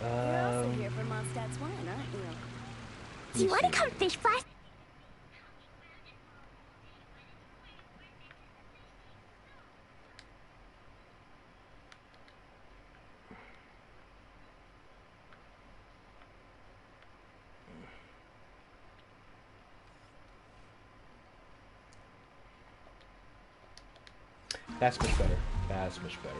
You're also here for Mondstadt's wine, aren't you? Do you want to come fish flash? That's much better. That's much better.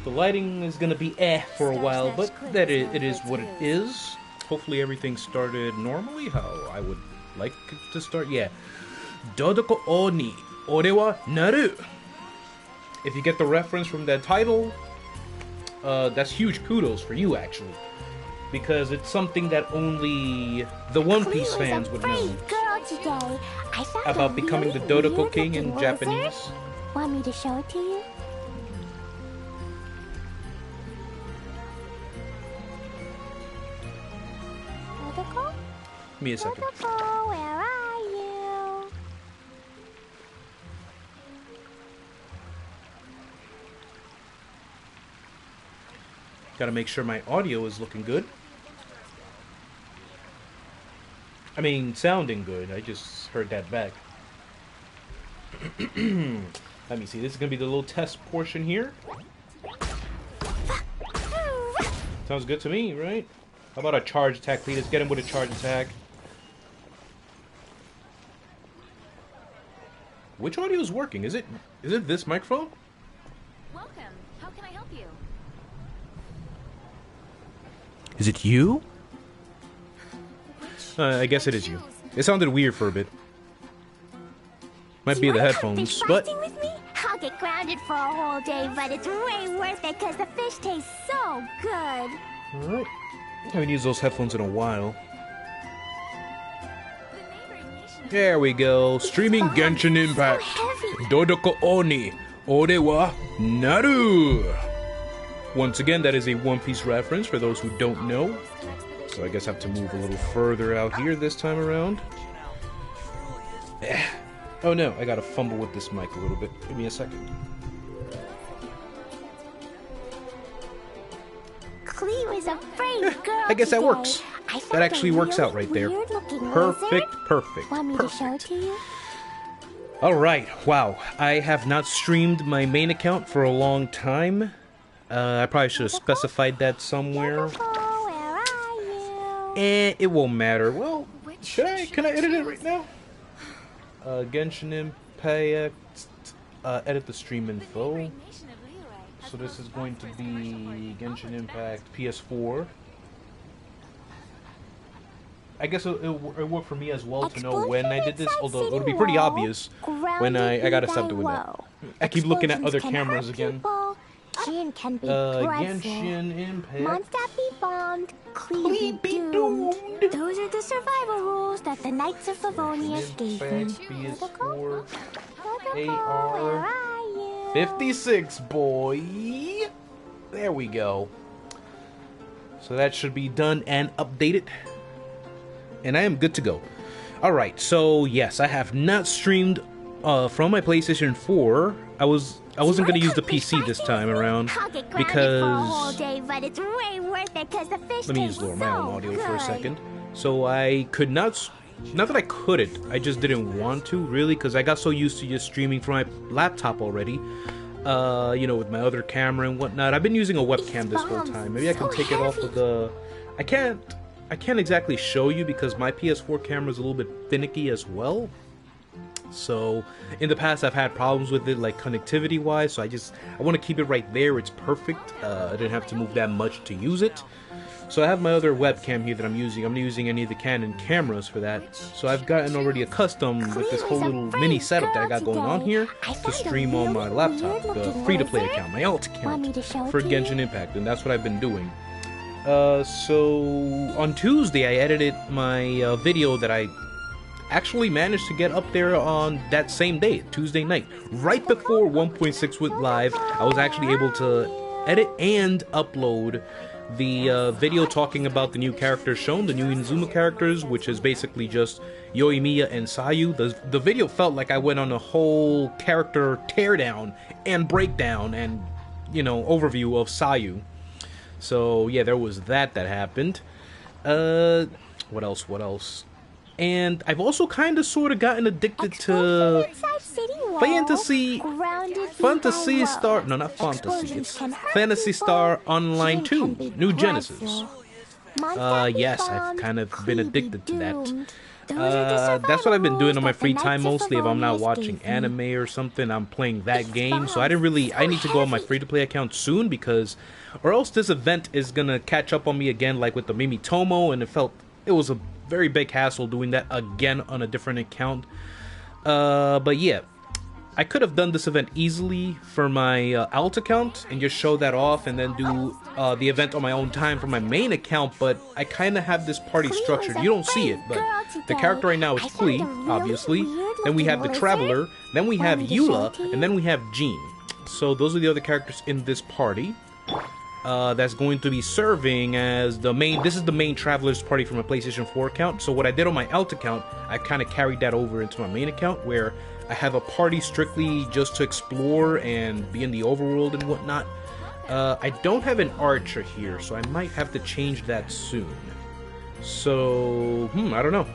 The lighting is gonna be for a while, but it is what it is. Hopefully everything started normally, how I would like it to start. Yeah. Dodoko Oni, ore wa naru. If you get the reference from that title, that's huge kudos for you, actually. Because it's something that only the One Piece fans would know about becoming the Dodoko King in Japanese. Want me to show it to you? Dodoko? Give me a second. Dodoko, where are you? Gotta make sure my audio is looking good. I mean, sounding good. I just heard that back. Let me see. This is gonna be the little test portion here. Sounds good to me, right? How about a charge attack, Klee? Let's get him with a charge attack. Which audio is working? Is it this microphone? Welcome. How can I help you? Is it you? I guess it is you. It sounded weird for a bit. Might be the headphones, but... With me? I'll get grounded for a whole day, but it's way worth it because the fish tastes so good. Alright. Haven't used those headphones in a while. There we go. Streaming Genshin Impact. Dodoko Oni. Ore wa naru. Once again, that is a One Piece reference for those who don't know. So I guess I have to move a little further out here this time around. Oh no, I gotta fumble with this mic a little bit. Give me a second. Klee was a brave girl. I guess that today. works. That actually works out right there. Perfect, perfect, Want me to show it perfect. to you? Alright, wow. I have not streamed my main account for a long time. I probably should have specified that somewhere. Dodoko, where are you? It won't matter. Well, can I edit it right now? Genshin Impact, edit the stream info. So this is going to be Genshin Impact PS4. I guess it worked for me as well to know when I did this, although it would be pretty obvious when I gotta stop doing that. I keep looking at other cameras again. Jin can be present. Genshin Impact. Mondstadt be bombed. Klee be doomed. Those are the survival rules that the Knights of Livonia gave me. PS4 Where AR are you? 56, boy. There we go. So that should be done and updated. And I am good to go. Alright, so yes, I have not streamed from my PlayStation 4. I wasn't going to use the PC this time around because... Let me just lower my own audio for a second. So I could not... Not that I couldn't, I just didn't want to, really, because I got so used to just streaming from my laptop already. You know, with my other camera and whatnot. I've been using a webcam this whole time. Maybe I can take it off of the... I can't exactly show you because my PS4 camera is a little bit finicky as well. So, in the past I've had problems with it, like connectivity wise, so I want to keep it right there. It's perfect. I didn't have to move that much to use it. So I have my other webcam here that I'm using. I'm not using any of the Canon cameras for that. So I've gotten already accustomed with this whole little mini setup that I got going on here to stream on my laptop, the free-to-play account, my alt account for Genshin Impact, and that's what I've been doing. So on Tuesday I edited my video that I actually managed to get up there on that same day, Tuesday night. Right before 1.6 went live, I was actually able to edit and upload the video talking about the new characters shown, the new Inazuma characters, which is basically just Yoimiya and Sayu. The video felt like I went on a whole character teardown and breakdown and you know, overview of Sayu. So yeah, there was that happened. What else? What else? And I've also kind of sort of gotten addicted to Fantasy Star. No, not Fantasy. It's Fantasy Star Online 2, New Genesis. Yes, I've kind of been addicted to that. That's what I've been doing on my free time mostly. If I'm not watching anime or something, I'm playing that game. So I need to go on my free-to-play account soon or else this event is gonna catch up on me again, like with the Mimi Tomo, and it was a very big hassle doing that again on a different account. But yeah, I could have done this event easily for my alt account and just show that off and then do the event on my own time for my main account, but I kind of have this party structured. You don't see it, but the character right now is Klee, obviously. Then we have the Traveler, then we have Eula, and then we have Jean. So those are the other characters in this party. That's going to be serving as the main. This is the main Traveler's party from my PlayStation 4 account. So what I did on my alt account, I kind of carried that over into my main account, where I have a party strictly just to explore and be in the overworld and whatnot. I don't have an Archer here, so I might have to change that soon. So, I don't know.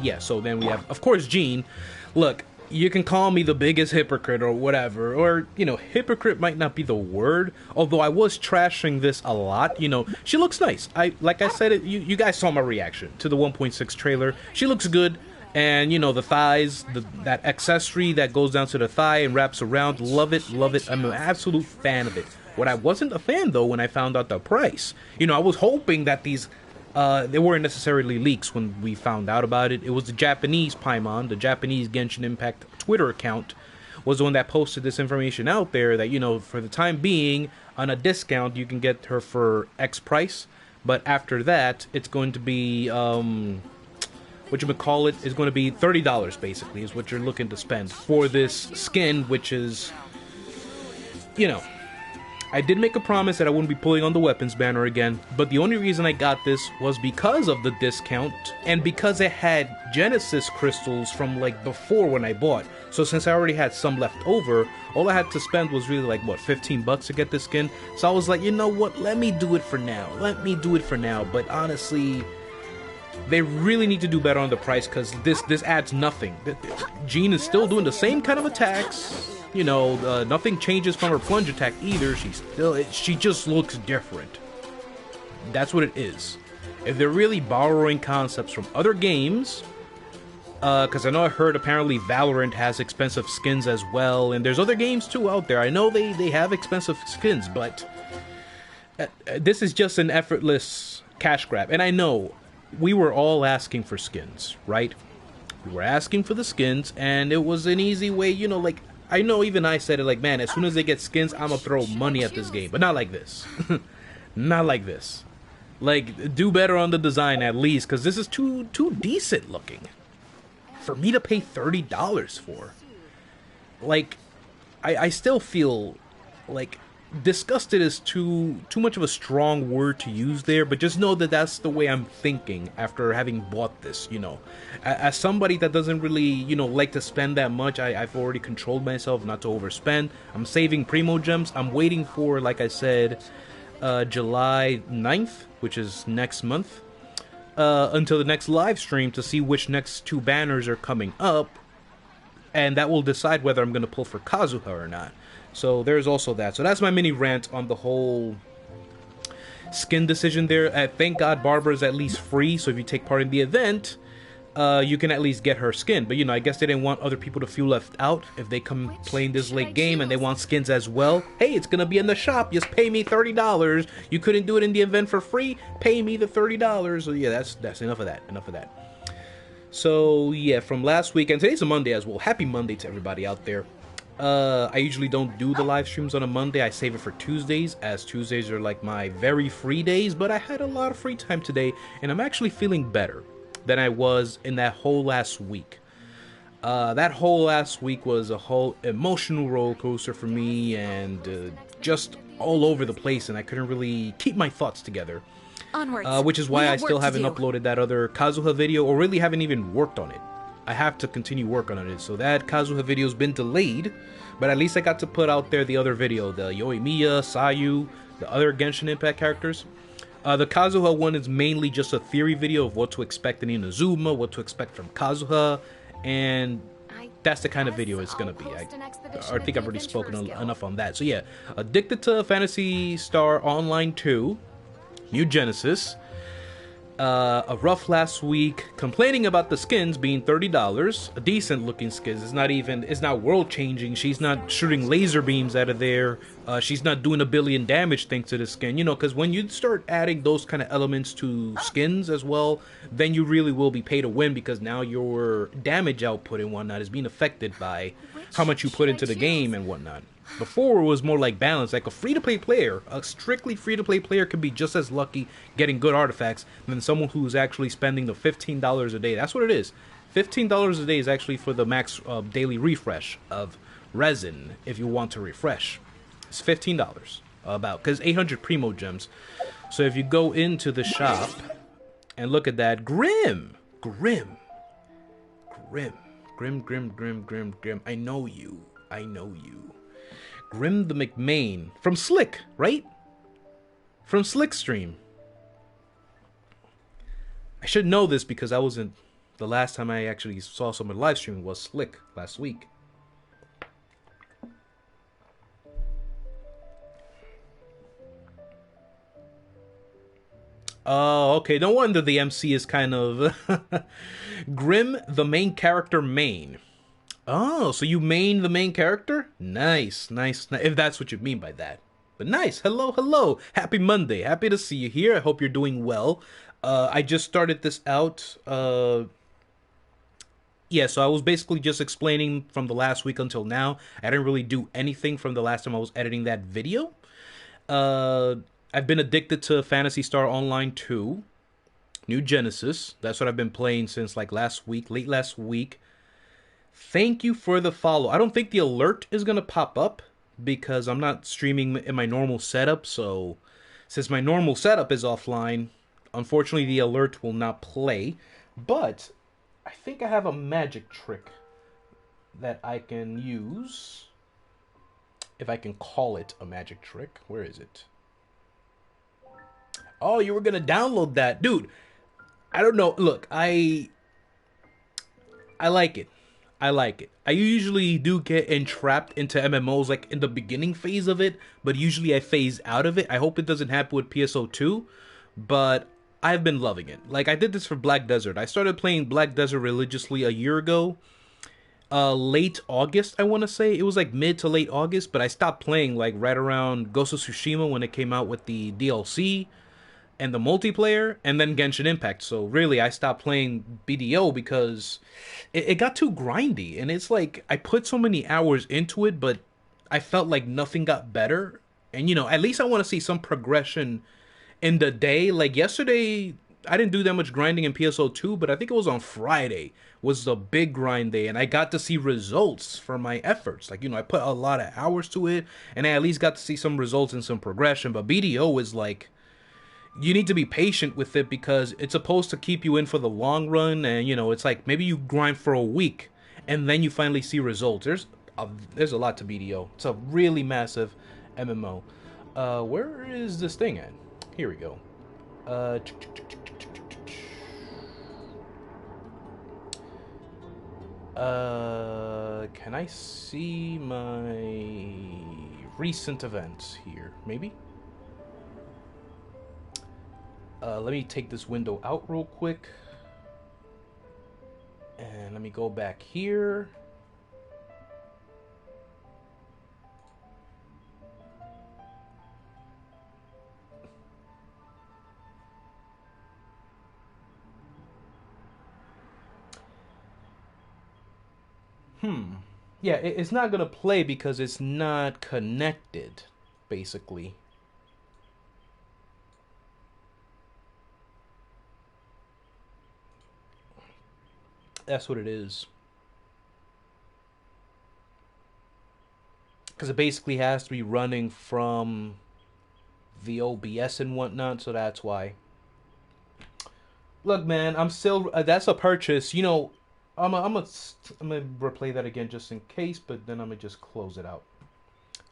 Yeah, so then we have, of course, Jean. Look, you can call me the biggest hypocrite or whatever, or, you know, hypocrite might not be the word, although I was trashing this a lot. You know, she looks nice. Like I said, you guys saw my reaction to the 1.6 trailer. She looks good, and, you know, the thighs, that accessory that goes down to the thigh and wraps around, love it, love it. I'm an absolute fan of it. What I wasn't a fan, though, when I found out the price, you know, I was hoping that these they weren't necessarily leaks when we found out about it. It was the Japanese Paimon, the Japanese Genshin Impact Twitter account, was the one that posted this information out there that, you know, for the time being, on a discount, you can get her for X price. But after that, it's going to be, whatchamacallit, is going to be $30, basically, is what you're looking to spend for this skin, which is, you know, I did make a promise that I wouldn't be pulling on the weapons banner again, but the only reason I got this was because of the discount, and because it had Genesis crystals from, like, before when I bought. So since I already had some left over, all I had to spend was really, like, what, 15 bucks to get this skin? So I was like, you know what, let me do it for now. Let me do it for now, but honestly, they really need to do better on the price, because this adds nothing. Jean is still doing the same kind of attacks. You know, nothing changes from her plunge attack either. She just looks different. That's what it is. If they're really borrowing concepts from other games, because I know I heard apparently Valorant has expensive skins as well, and there's other games too out there. I know they have expensive skins, but this is just an effortless cash grab. And I know we were all asking for skins, right? We were asking for the skins, and it was an easy way, you know, like, I know even I said it, like, man, as soon as they get skins, I'm gonna throw money at this game. But not like this. Not like this. Like, do better on the design at least, because this is too decent looking for me to pay $30 for. Like, I still feel like disgusted is too much of a strong word to use there, but just know that that's the way I'm thinking after having bought this, you know. As somebody that doesn't really, you know, like to spend that much, I've already controlled myself not to overspend. I'm saving Primo Gems. I'm waiting for, like I said, July 9th, which is next month, until the next live stream to see which next two banners are coming up, and that will decide whether I'm going to pull for Kazuha or not. So there's also that. So that's my mini rant on the whole skin decision there. Thank God Barbara is at least free, so if you take part in the event, you can at least get her skin. But, you know, I guess they didn't want other people to feel left out if they come playing this late game and they want skins as well. Hey, it's going to be in the shop. Just pay me $30. You couldn't do it in the event for free? Pay me the $30. So, yeah, that's enough of that. Enough of that. So, yeah, from last week, and today's a Monday as well. Happy Monday to everybody out there. I usually don't do the live streams on a Monday. I save it for Tuesdays, as Tuesdays are like my very free days, but I had a lot of free time today, and I'm actually feeling better than I was in that whole last week. That whole last week was a whole emotional roller coaster for me, and just all over the place, and I couldn't really keep my thoughts together. Onwards. Which is why I still haven't uploaded that other Kazuha video, or really haven't even worked on it. I have to continue working on it. So that Kazuha video's been delayed, but at least I got to put out there the other video, the Yoimiya, Sayu, the other Genshin Impact characters. The Kazuha one is mainly just a theory video of what to expect in Inazuma, what to expect from Kazuha, and that's the kind of video it's gonna be. I think I've already spoken enough on that. So yeah, Addicted to Phantasy Star Online 2, New Genesis. A rough last week, complaining about the skins being $30. A decent looking skins. It's not world changing. She's not shooting laser beams out of there. She's not doing 1 billion damage thanks to the skin. You know, because when you start adding those kind of elements to skins as well, then you really will be pay to win, because now your damage output and whatnot is being affected by how much you put into the game and whatnot. Before, it was more like balance. Like a free-to-play player, a strictly free-to-play player could be just as lucky getting good artifacts than someone who's actually spending the $15 a day. That's what it is. $15 a day is actually for the max daily refresh of resin if you want to refresh. It's $15 about, because 800 primo gems. So if you go into the shop and look at that, Grim. I know you. Grim the McMain from Slick, right? From Slick Stream. I should know this because I wasn't. The last time I actually saw someone live streaming was Slick last week. Oh, okay. No wonder the MC is kind of Grim the main character main. Oh, so you main the main character? Nice. If that's what you mean by that. But nice. Hello. Happy Monday. Happy to see you here. I hope you're doing well. I just started this out. Yeah, so I was basically just explaining from the last week until now. I didn't really do anything from the last time I was editing that video. I've been addicted to Phantasy Star Online 2. New Genesis. That's what I've been playing since like late last week. Thank you for the follow. I don't think the alert is going to pop up because I'm not streaming in my normal setup. So since my normal setup is offline, unfortunately the alert will not play. But I think I have a magic trick that I can use. If I can call it a magic trick. Where is it? Oh, you were going to download that. Dude, I don't know. Look, I like it. I usually do get entrapped into MMOs like in the beginning phase of it, but usually I phase out of it. I hope it doesn't happen with PSO2, but I've been loving it. Like, I did this for Black Desert. I started playing Black Desert religiously a year ago. Late August, I want to say. It was like mid to late August, but I stopped playing like right around Ghost of Tsushima when it came out with the DLC and the multiplayer, and then Genshin Impact. So really, I stopped playing BDO because it got too grindy. And it's like, I put so many hours into it, but I felt like nothing got better. And, you know, at least I want to see some progression in the day. Like yesterday, I didn't do that much grinding in PSO2, but I think it was on Friday was the big grind day, and I got to see results for my efforts. Like, you know, I put a lot of hours to it, and I at least got to see some results and some progression. But BDO is like, you need to be patient with it because it's supposed to keep you in for the long run. And, you know, it's like maybe you grind for a week and then you finally see results. There's a lot to BDO. It's a really massive MMO. Where is this thing at? Here we go. Can I see my recent events here? Maybe? Let me take this window out real quick. And let me go back here. Yeah, it's not gonna play because it's not connected, basically. That's what it is. Because it basically has to be running from the OBS and whatnot, so that's why. Look, man, I'm still... that's a purchase. You know, gonna replay that again just in case, but then I'm gonna just close it out.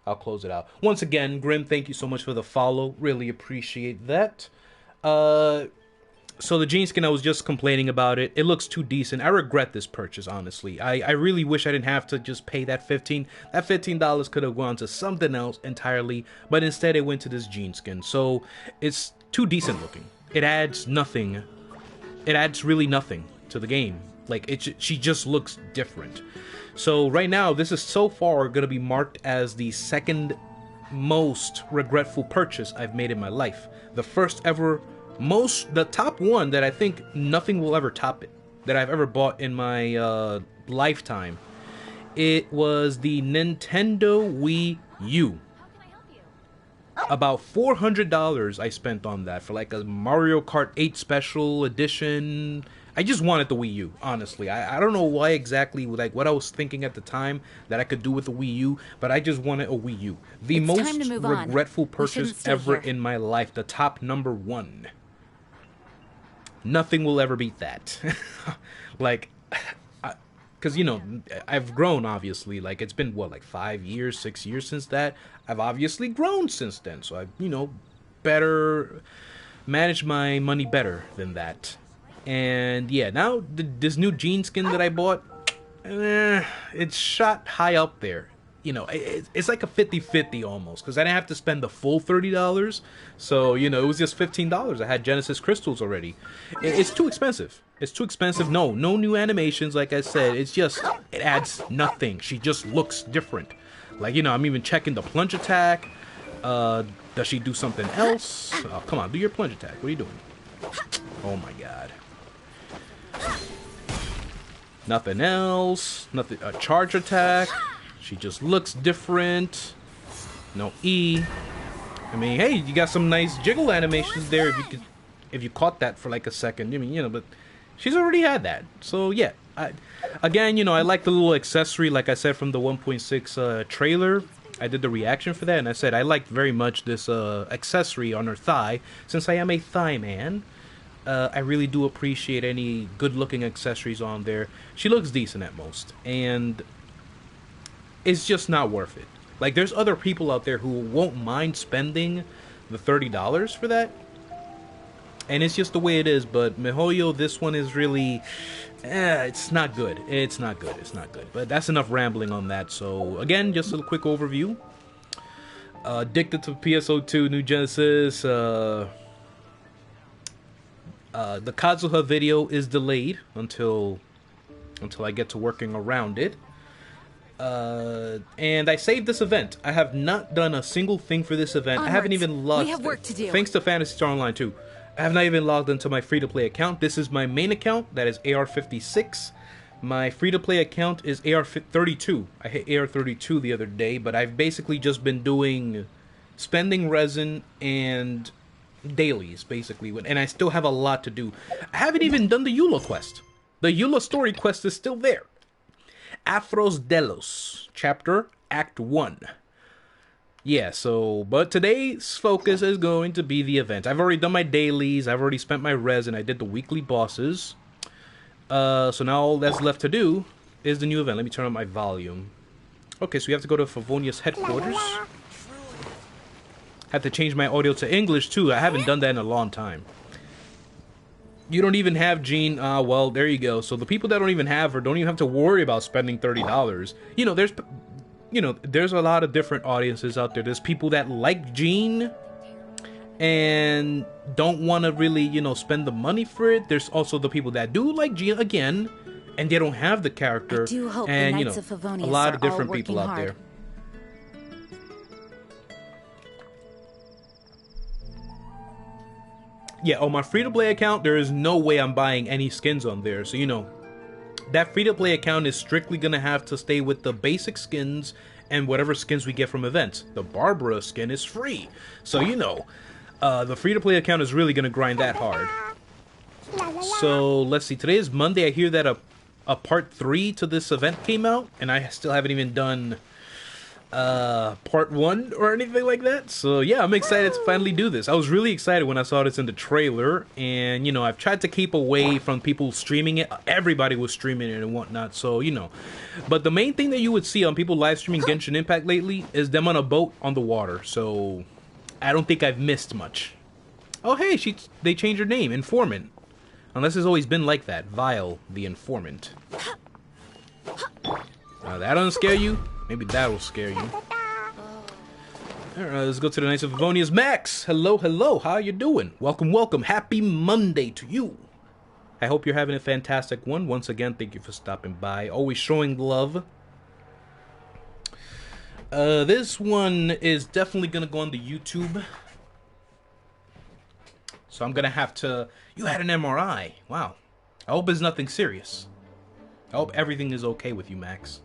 I'll close it out. Once again, Grim, thank you so much for the follow. Really appreciate that. So the jean skin, I was just complaining about it. It looks too decent. I regret this purchase, honestly. I really wish I didn't have to just pay that $15. That $15 could have gone to something else entirely, but instead it went to this jean skin. So it's too decent looking. It adds nothing. It adds really nothing to the game. Like, she just looks different. So right now, this is so far going to be marked as the second most regretful purchase I've made in my life. The first ever, the top one that I think nothing will ever top it, that I've ever bought in my lifetime. It was the Nintendo Wii U. About $400 I spent on that for like a Mario Kart 8 Special Edition. I just wanted the Wii U, honestly. I don't know why exactly, like what I was thinking at the time that I could do with the Wii U, but I just wanted a Wii U. The most regretful purchase ever in my life. The top #1. Nothing will ever beat that. Like, because, you know, I've grown, obviously. Like, it's been, what, like 5 years, 6 years since that? I've obviously grown since then. So I've, you know, better managed my money better than that. And yeah, now this new jean skin that I bought, it's shot high up there. You know, it's like a 50-50 almost, because I didn't have to spend the full $30. So, you know, it was just $15. I had Genesis crystals already. It's too expensive. It's too expensive. No new animations, like I said. It's just, it adds nothing. She just looks different. Like, you know, I'm even checking the plunge attack. Does she do something else? Oh, come on, do your plunge attack. What are you doing? Oh my god. Nothing else. Nothing. A charge attack. She just looks different. No E. I mean, hey, you got some nice jiggle animations there if you caught that for like a second. I mean, you know, but she's already had that. So yeah. Again, you know, I like the little accessory, like I said, from the 1.6 trailer. I did the reaction for that, and I said I liked very much this accessory on her thigh. Since I am a thigh man, I really do appreciate any good-looking accessories on there. She looks decent at most, and it's just not worth it. Like, there's other people out there who won't mind spending the $30 for that, and it's just the way it is. But MiHoYo, this one is really, it's not good. It's not good. It's not good. But that's enough rambling on that. So again, just a quick overview. Addicted to PSO2, New Genesis. The Kazuha video is delayed until I get to working around it. And I saved this event. I have not done a single thing for this event. Onwards. I haven't even logged. We have work to do. Thanks to Phantasy Star Online too. I have not even logged into my free-to-play account. This is my main account. That is AR56. My free-to-play account is AR32. I hit AR32 the other day, but I've basically just been doing spending resin and dailies, basically, and I still have a lot to do. I haven't even done the Eula quest. The Eula story quest is still there. Afros Delos, chapter, act 1. Yeah, so, but today's focus is going to be the event. I've already done my dailies, I've already spent my resin, I did the weekly bosses. So now all that's left to do is the new event. Let me turn on my volume. Okay, so we have to go to Favonia's headquarters. Have to change my audio to English too. I haven't done that in a long time. You don't even have Jean. Well, there you go. So the people that don't even have her don't even have to worry about spending $30. You know, there's a lot of different audiences out there. There's people that like Jean and don't want to really, you know, spend the money for it. There's also the people that do like Jean again, and they don't have the character. I do hope and the you Knights know, of Favonius a lot are of different all people working out hard. there. Yeah, on my free-to-play account, there is no way I'm buying any skins on there. So, you know, that free-to-play account is strictly going to have to stay with the basic skins and whatever skins we get from events. The Barbara skin is free. So, you know, the free-to-play account is really going to grind that hard. So, let's see. Today is Monday. I hear that a part 3 to this event came out, and I still haven't even done part 1 or anything like that. So yeah, I'm excited to finally do this. I was really excited when I saw this in the trailer, and you know, I've tried to keep away from people streaming it. Everybody was streaming it and whatnot, so you know. But the main thing that you would see on people live streaming Genshin Impact lately is them on a boat on the water. So I don't think I've missed much. Oh hey, they changed her name, Informant. Unless it's always been like that. Vile the Informant. That doesn't scare you? Maybe that'll scare you. Alright, let's go to the Knights of Favonia's Max! Hello, hello, how you doing? Welcome, welcome. Happy Monday to you. I hope you're having a fantastic one. Once again, thank you for stopping by. Always showing love. This one is definitely gonna go on the YouTube. So I'm gonna have to... You had an MRI. Wow. I hope it's nothing serious. I hope everything is okay with you, Max.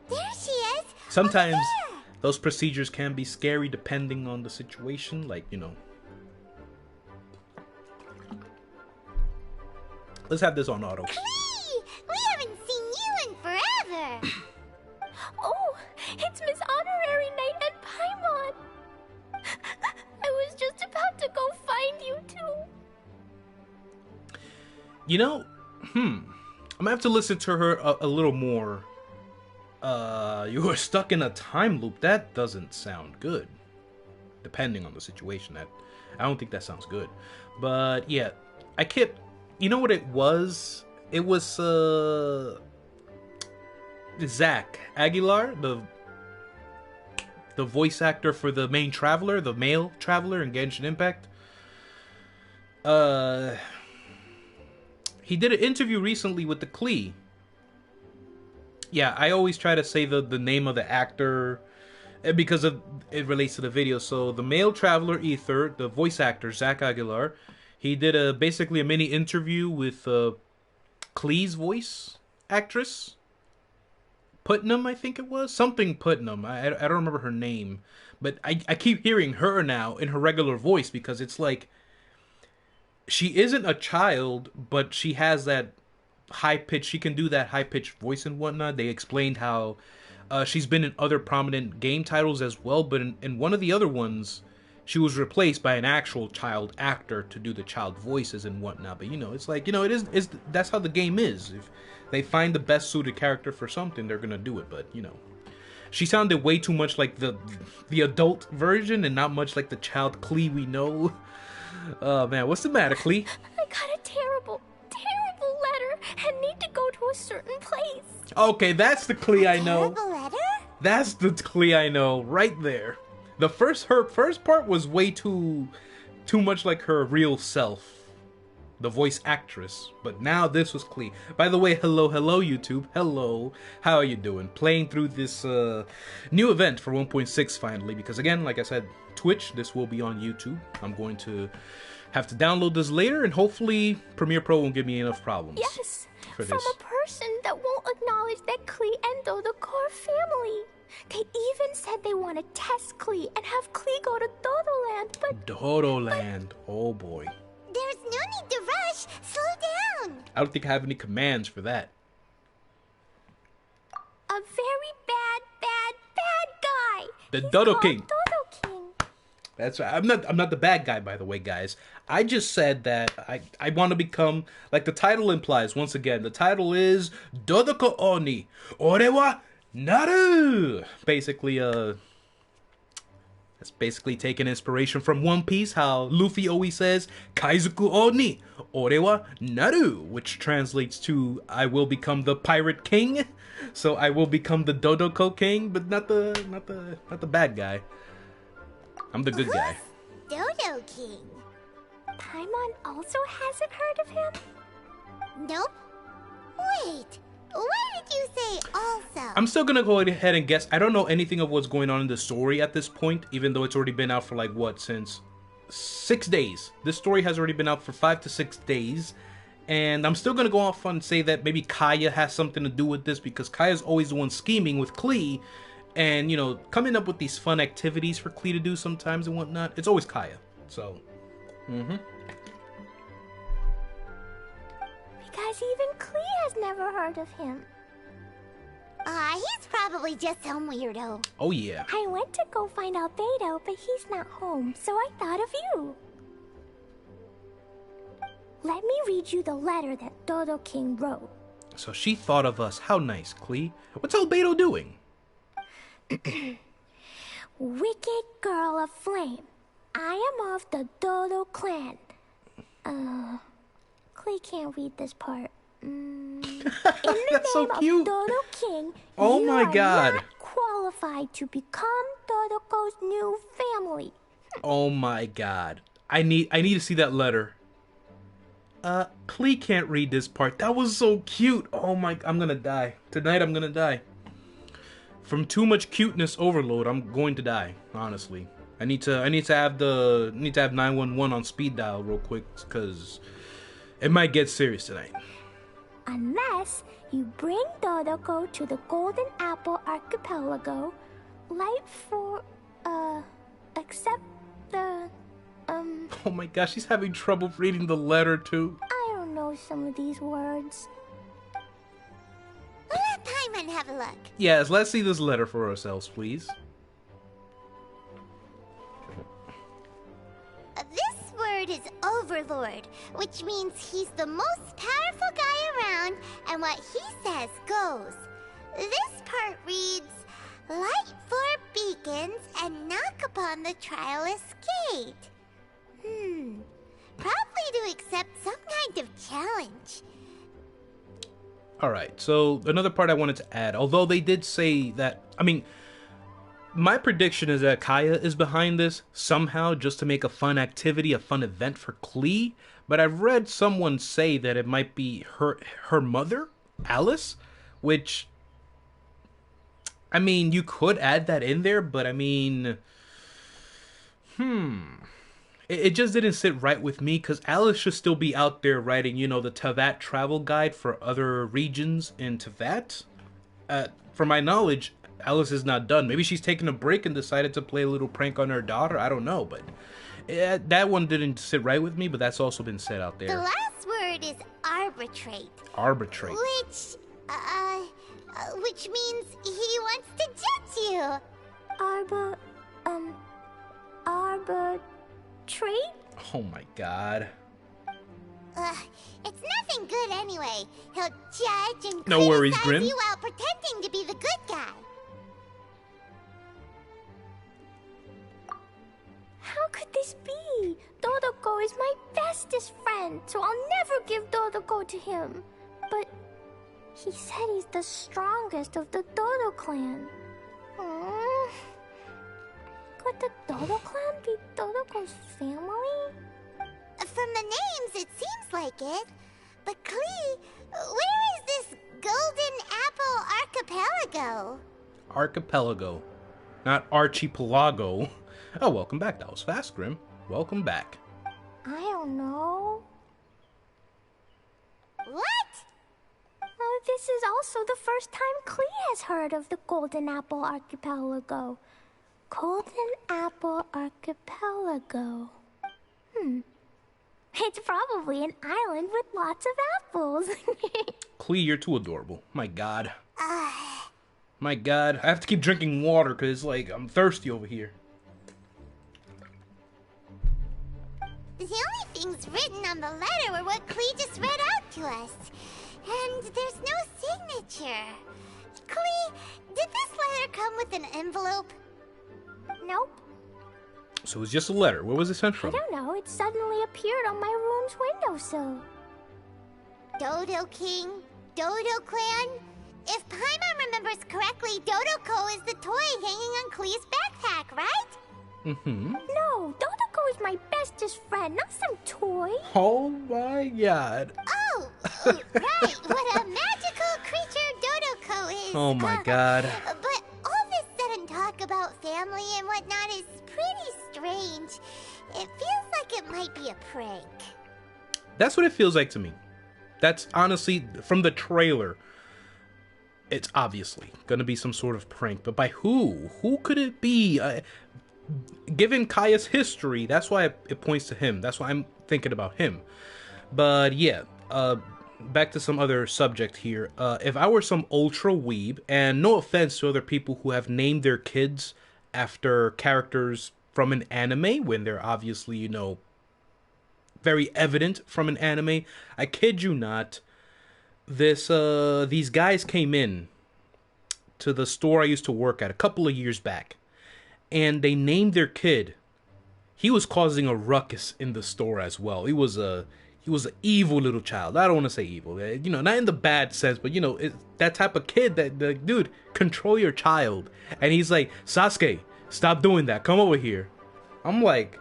There she is. Sometimes those procedures can be scary depending on the situation, like, you know. Let's have this on auto. Klee! We haven't seen you in forever. Oh, it's Miss Honorary Knight and Paimon. I was just about to go find you two. You know, I'm gonna have to listen to her a little more. You were stuck in a time loop. That doesn't sound good. Depending on the situation, I don't think that sounds good. But yeah, I can't. You know what it was? It was Zach Aguilar, the voice actor for the main traveler, the male traveler in Genshin Impact. He did an interview recently with the Klee. Yeah, I always try to say the name of the actor because it relates to the video. So the male traveler Ether, the voice actor Zach Aguilar, he did basically a mini interview with Klee's voice actress, Putnam, I think it was something Putnam. I don't remember her name, but I keep hearing her now in her regular voice because it's like she isn't a child, but she has that high pitch. She can do that high pitched voice and whatnot. They explained how she's been in other prominent game titles as well, but in one of the other ones, she was replaced by an actual child actor to do the child voices and whatnot. But you know, it's like, you know, that's how the game is. If they find the best suited character for something, they're gonna do it. But you know, she sounded way too much like the adult version and not much like the child Klee we know. Oh man, what's the matter, Klee? I got a terrible letter and need to go to a certain place. Okay, that's the Klee I know. Terrible letter? That's the Klee I know, right there. Her first part was way too much like her real self, the voice actress. But now this was Klee. By the way, hello YouTube. Hello, how are you doing? Playing through this new event for 1.6 finally, because again, like I said, Twitch. This will be on YouTube. I'm going to have to download this later, and hopefully Premiere Pro won't give me enough problems. Yes, for from this. a person that won't acknowledge that Klee and Do the core family. They even said they want to test Klee and have Klee go to Dodoland, but... Dodoland. Oh boy. There's no need to rush. Slow down. I don't think I have any commands for that. A very bad guy. The He's Dodo called King. Dodo King. That's right. I'm not the bad guy, by the way, guys. I just said that I want to become, like the title implies, once again, the title is Dodoko Oni. Ore wa Naru. Basically, that's basically taking inspiration from One Piece, how Luffy always says, Kaizoku Oni, Ore wa Naru, which translates to, I will become the Pirate King. So I will become the Dodoko King, but not the bad guy. I'm the good guy. Dodo King. Paimon also hasn't heard of him? Nope. Wait. Why did you say also? I'm still gonna go ahead and guess. I don't know anything of what's going on in the story at this point, even though it's already been out for like what, since 6 days. This story has already been out for 5 to 6 days. And I'm still gonna go off and say that maybe Kaya has something to do with this, because Kaya's always the one scheming with Klee. And, you know, coming up with these fun activities for Klee to do sometimes and whatnot. It's always Kaya. So, Because even Klee has never heard of him. He's probably just some weirdo. Oh yeah. I went to go find Albedo, but he's not home, so I thought of you. Let me read you the letter that Dodo King wrote. So she thought of us. How nice, Klee. What's Albedo doing? Wicked girl of flame, I am of the Dodo clan. Klee can't read this part. In the That's so name cute. of Dodo King, Oh you my are God. not qualified to become Dodoko's new family. Oh my god. I need to see that letter. Klee can't read this part. That was so cute. Oh my, I'm gonna die. Tonight I'm gonna die. From too much cuteness overload, I'm going to die, honestly. I need to have 911 on speed dial real quick, cause it might get serious tonight. Unless you bring Dodoko to the Golden Apple Archipelago, light for, accept the, Oh my gosh, she's having trouble reading the letter too. I don't know some of these words. Let Paimon have a look. Yes, let's see this letter for ourselves, please. This word is Overlord, which means he's the most powerful guy around, and what he says goes. This part reads, light four beacons and knock upon the trialist's gate. Probably to accept some kind of challenge. Alright, so another part I wanted to add, although they did say that, I mean, my prediction is that Kaya is behind this somehow just to make a fun activity, a fun event for Klee, but I've read someone say that it might be her mother, Alice, which, I mean, you could add that in there, but I mean, it just didn't sit right with me, because Alice should still be out there writing, you know, the Teyvat travel guide for other regions in Teyvat. From my knowledge, Alice is not done. Maybe she's taking a break and decided to play a little prank on her daughter. I don't know, but that one didn't sit right with me, but that's also been said out The there. last word is arbitrate. Arbitrate. Which means he wants to judge you. Arbitrate? Oh my god. It's nothing good anyway. He'll judge and No worries, criticize Grim. you while pretending to be the good guy. How could this be? Dodoko is my bestest friend, so I'll never give Dodoko to him. But he said he's the strongest of the Dodo clan. Could the Dodo clan be Dodoko's family? From the names, it seems like it. But Klee, where is this Golden Apple Archipelago? Archipelago. Not Archipelago. Oh, welcome back. That was fast, Grim. Welcome back. I don't know. What? This is also the first time Klee has heard of the Golden Apple Archipelago. Golden Apple Archipelago. It's probably an island with lots of apples. Klee, you're too adorable. My god. My god. I have to keep drinking water because, like, I'm thirsty over here. The only things written on the letter were what Klee just read out to us. And there's no signature. Klee, did this letter come with an envelope? Nope. So it was just a letter. Where was it sent I from? don't know. It suddenly appeared on my room's windowsill. Dodo King? Dodo Clan? If Paimon remembers correctly, Dodoko is the toy hanging on Klee's backpack, right? No, Dodoko is my bestest friend, not some toy. Oh my god. Oh, right. What a magical creature Dodoko is. Oh my god. But all this sudden talk about family and whatnot is pretty strange. It feels like it might be a prank. That's what it feels like to me. That's honestly, from the trailer, it's obviously gonna be some sort of prank. But by who? Who could it be? Given Kaya's history, that's why it points to him. That's why I'm thinking about him. But yeah, back to some other subject here. If I were some ultra weeb, and no offense to other people who have named their kids after characters from an anime, when they're obviously, you know, very evident from an anime, I kid you not, these guys came in to the store I used to work at a couple of years back, and they named their kid. He was causing a ruckus in the store as well. He was an evil little child. I don't want to say evil, you know, not in the bad sense, but you know, that type of kid that, dude, control your child. And he's like, Sasuke, stop doing that. Come over here. I'm like,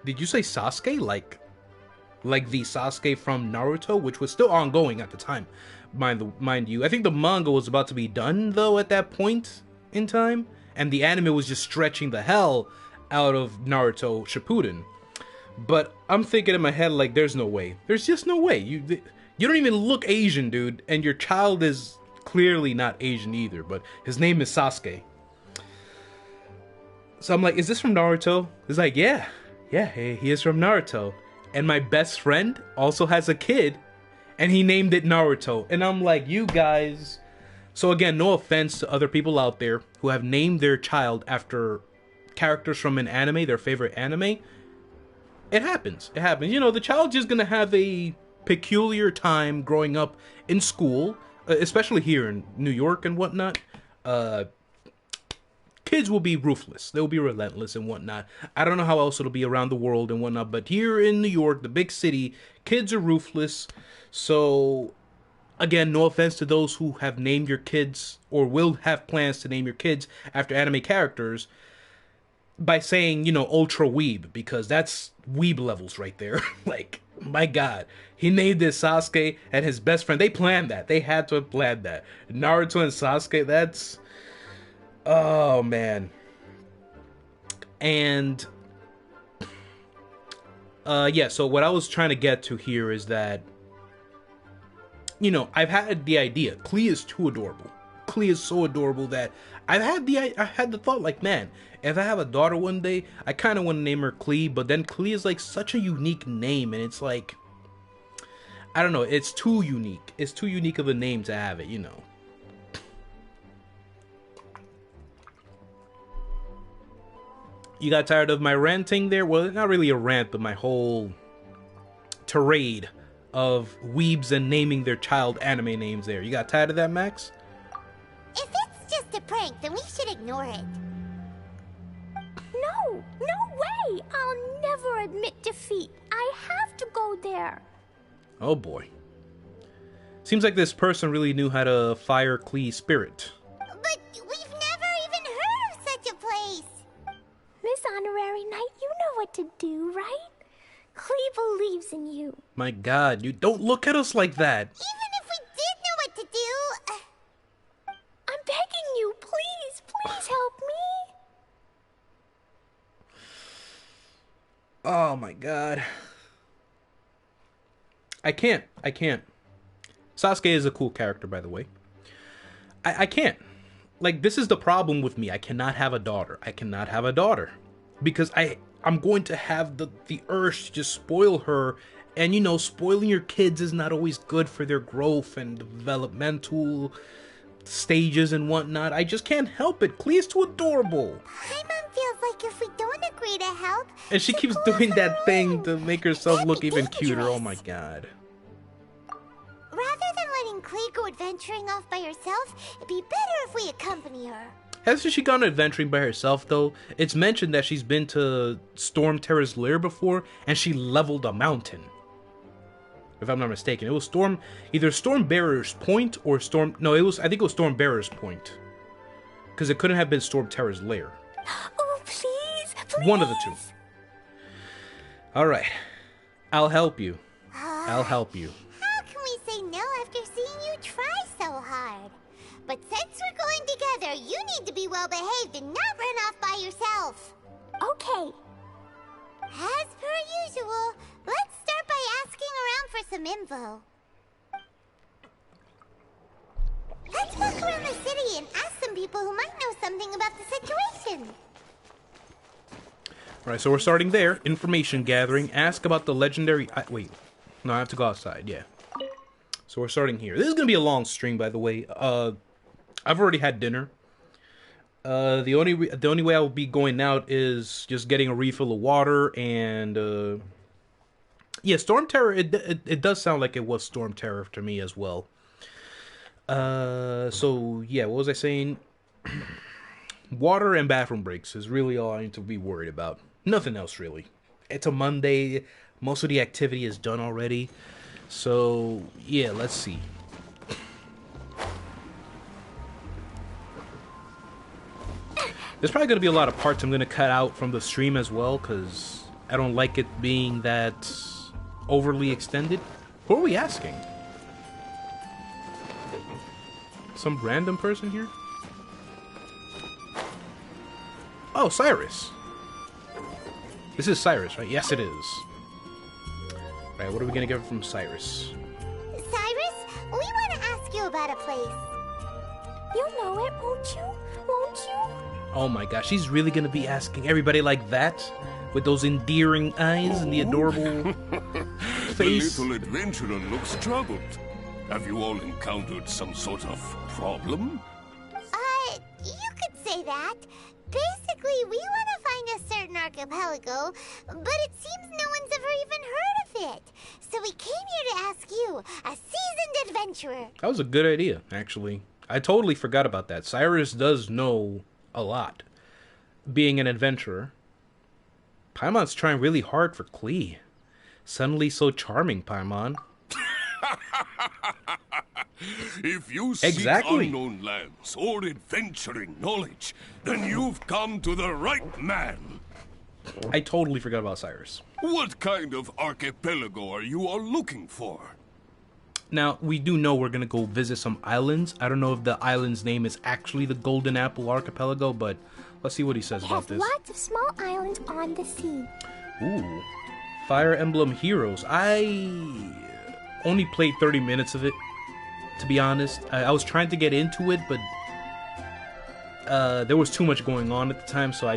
did you say Sasuke? Like the Sasuke from Naruto, which was still ongoing at the time, mind you. I think the manga was about to be done though at that point in time, and the anime was just stretching the hell out of Naruto Shippuden. But I'm thinking in my head, like, there's no way. There's just no way. You don't even look Asian, dude, and your child is clearly not Asian either, but his name is Sasuke. So I'm like, is this from Naruto? It's like, yeah, he is from Naruto. And my best friend also has a kid, and he named it Naruto. And I'm like, you guys... So again, no offense to other people out there who have named their child after characters from an anime, their favorite anime. It happens. It happens. You know, the child's just gonna have a peculiar time growing up in school, especially here in New York and whatnot. Kids will be ruthless. They'll be relentless and whatnot. I don't know how else it'll be around the world and whatnot, but here in New York, the big city, kids are ruthless. So... Again, no offense to those who have named your kids or will have plans to name your kids after anime characters by saying, you know, ultra weeb, because that's weeb levels right there. Like, my God, he named this Sasuke and his best friend. They planned that. They had to have planned that. Naruto and Sasuke, that's... Oh, man. And... yeah, so what I was trying to get to here is that, you know, I've had the idea. Klee is too adorable. Klee is so adorable that I had the thought, like, man, if I have a daughter one day, I kind of want to name her Klee, but then Klee is like such a unique name, and it's like, I don't know, it's too unique. It's too unique of a name to have it, you know. You got tired of my ranting there? Well, not really a rant, but my whole tirade of weebs and naming their child anime names there. You got tired of that, Max? If it's just a prank, then we should ignore it. No way! I'll never admit defeat. I have to go there. Oh boy. Seems like this person really knew how to fire Klee's spirit. But we've never even heard of such a place. Miss Honorary Knight, you know what to do, right? Klee believes in you. My God, you don't look at us like that. Even if we did know what to do... I'm begging you, please help me. Oh my God. I can't. Sasuke is a cool character, by the way. I can't. Like, this is the problem with me. I cannot have a daughter. Because I'm going to have the urge to just spoil her. And, you know, spoiling your kids is not always good for their growth and developmental stages and whatnot. I just can't help it. Klee is too adorable. My mom feels like if we don't agree to help... And she keeps doing that thing to make herself look even cuter. Oh my God. Rather than letting Klee go adventuring off by herself, it'd be better if we accompany her. Hasn't she gone adventuring by herself, though? It's mentioned that she's been to Storm Terra's lair before, and she leveled a mountain. If I'm not mistaken. It was either Storm Bearer's Point or Storm... No, I think it was Storm Bearer's Point. Because it couldn't have been Storm Terra's lair. Oh, please. One of the two. Alright. I'll help you. How can we say no after seeing you try so hard? But since we're going together, you need to be well behaved and not run off by yourself. Okay. As per usual, let's start by asking around for some info. Let's look around the city and ask some people who might know something about the situation. Alright, so we're starting there. Information gathering. Ask about the legendary... Wait. No, I have to go outside, yeah. So we're starting here. This is going to be a long stream, by the way. I've already had dinner. The only way I will be going out is just getting a refill of water and... yeah, Storm Terror, it does sound like it was Storm Terror to me as well. So, yeah, what was I saying? Water and bathroom breaks is really all I need to be worried about. Nothing else, really. It's a Monday. Most of the activity is done already. So, yeah, let's see. There's probably going to be a lot of parts I'm going to cut out from the stream as well, because I don't like it being that overly extended. Who are we asking? Some random person here? Oh, Cyrus. This is Cyrus, right? Yes, it is. Right, what are we going to get from Cyrus? Cyrus, we want to ask you about a place. You know it, won't you? Won't you? Oh my gosh, she's really going to be asking everybody like that? With those endearing eyes and the adorable face? The little adventurer looks troubled. Have you all encountered some sort of problem? You could say that. Basically, we want to find a certain archipelago, but it seems no one's ever even heard of it. So we came here to ask you, a seasoned adventurer. That was a good idea, actually. I totally forgot about that. Cyrus does know a lot. Being an adventurer. Paimon's trying really hard for Klee. Suddenly so charming, Paimon. If you seek unknown lands or adventuring knowledge, then you've come to the right man. I totally forgot about Cyrus. What kind of archipelago are you all looking for? Now, we do know we're going to go visit some islands. I don't know if the island's name is actually the Golden Apple Archipelago, but let's see what he says about this. Lots of small islands on the sea. Ooh. Fire Emblem Heroes. I only played 30 minutes of it, to be honest. I was trying to get into it, but there was too much going on at the time, so I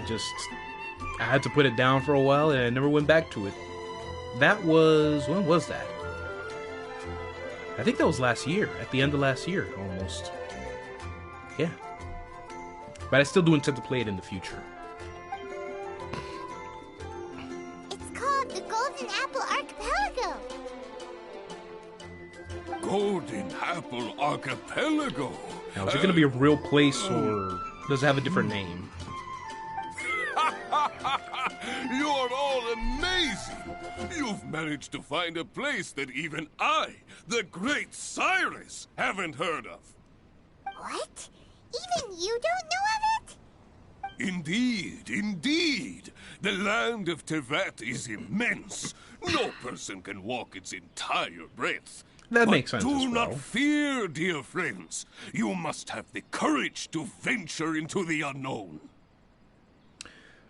had to put it down for a while, and I never went back to it. That was... when was that? I think that was last year, at the end of last year, almost. Yeah. But I still do intend to play it in the future. It's called the Golden Apple Archipelago. Golden Apple Archipelago? Now, is it going to be a real place, or does it have a different name? You're all amazing! You've managed to find a place that even I, the great Cyrus, haven't heard of. What? Even you don't know of it? Indeed, indeed. The land of Tevat is immense. No person can walk its entire breadth. That makes sense Do as well. not fear, dear friends. You must have the courage to venture into the unknown.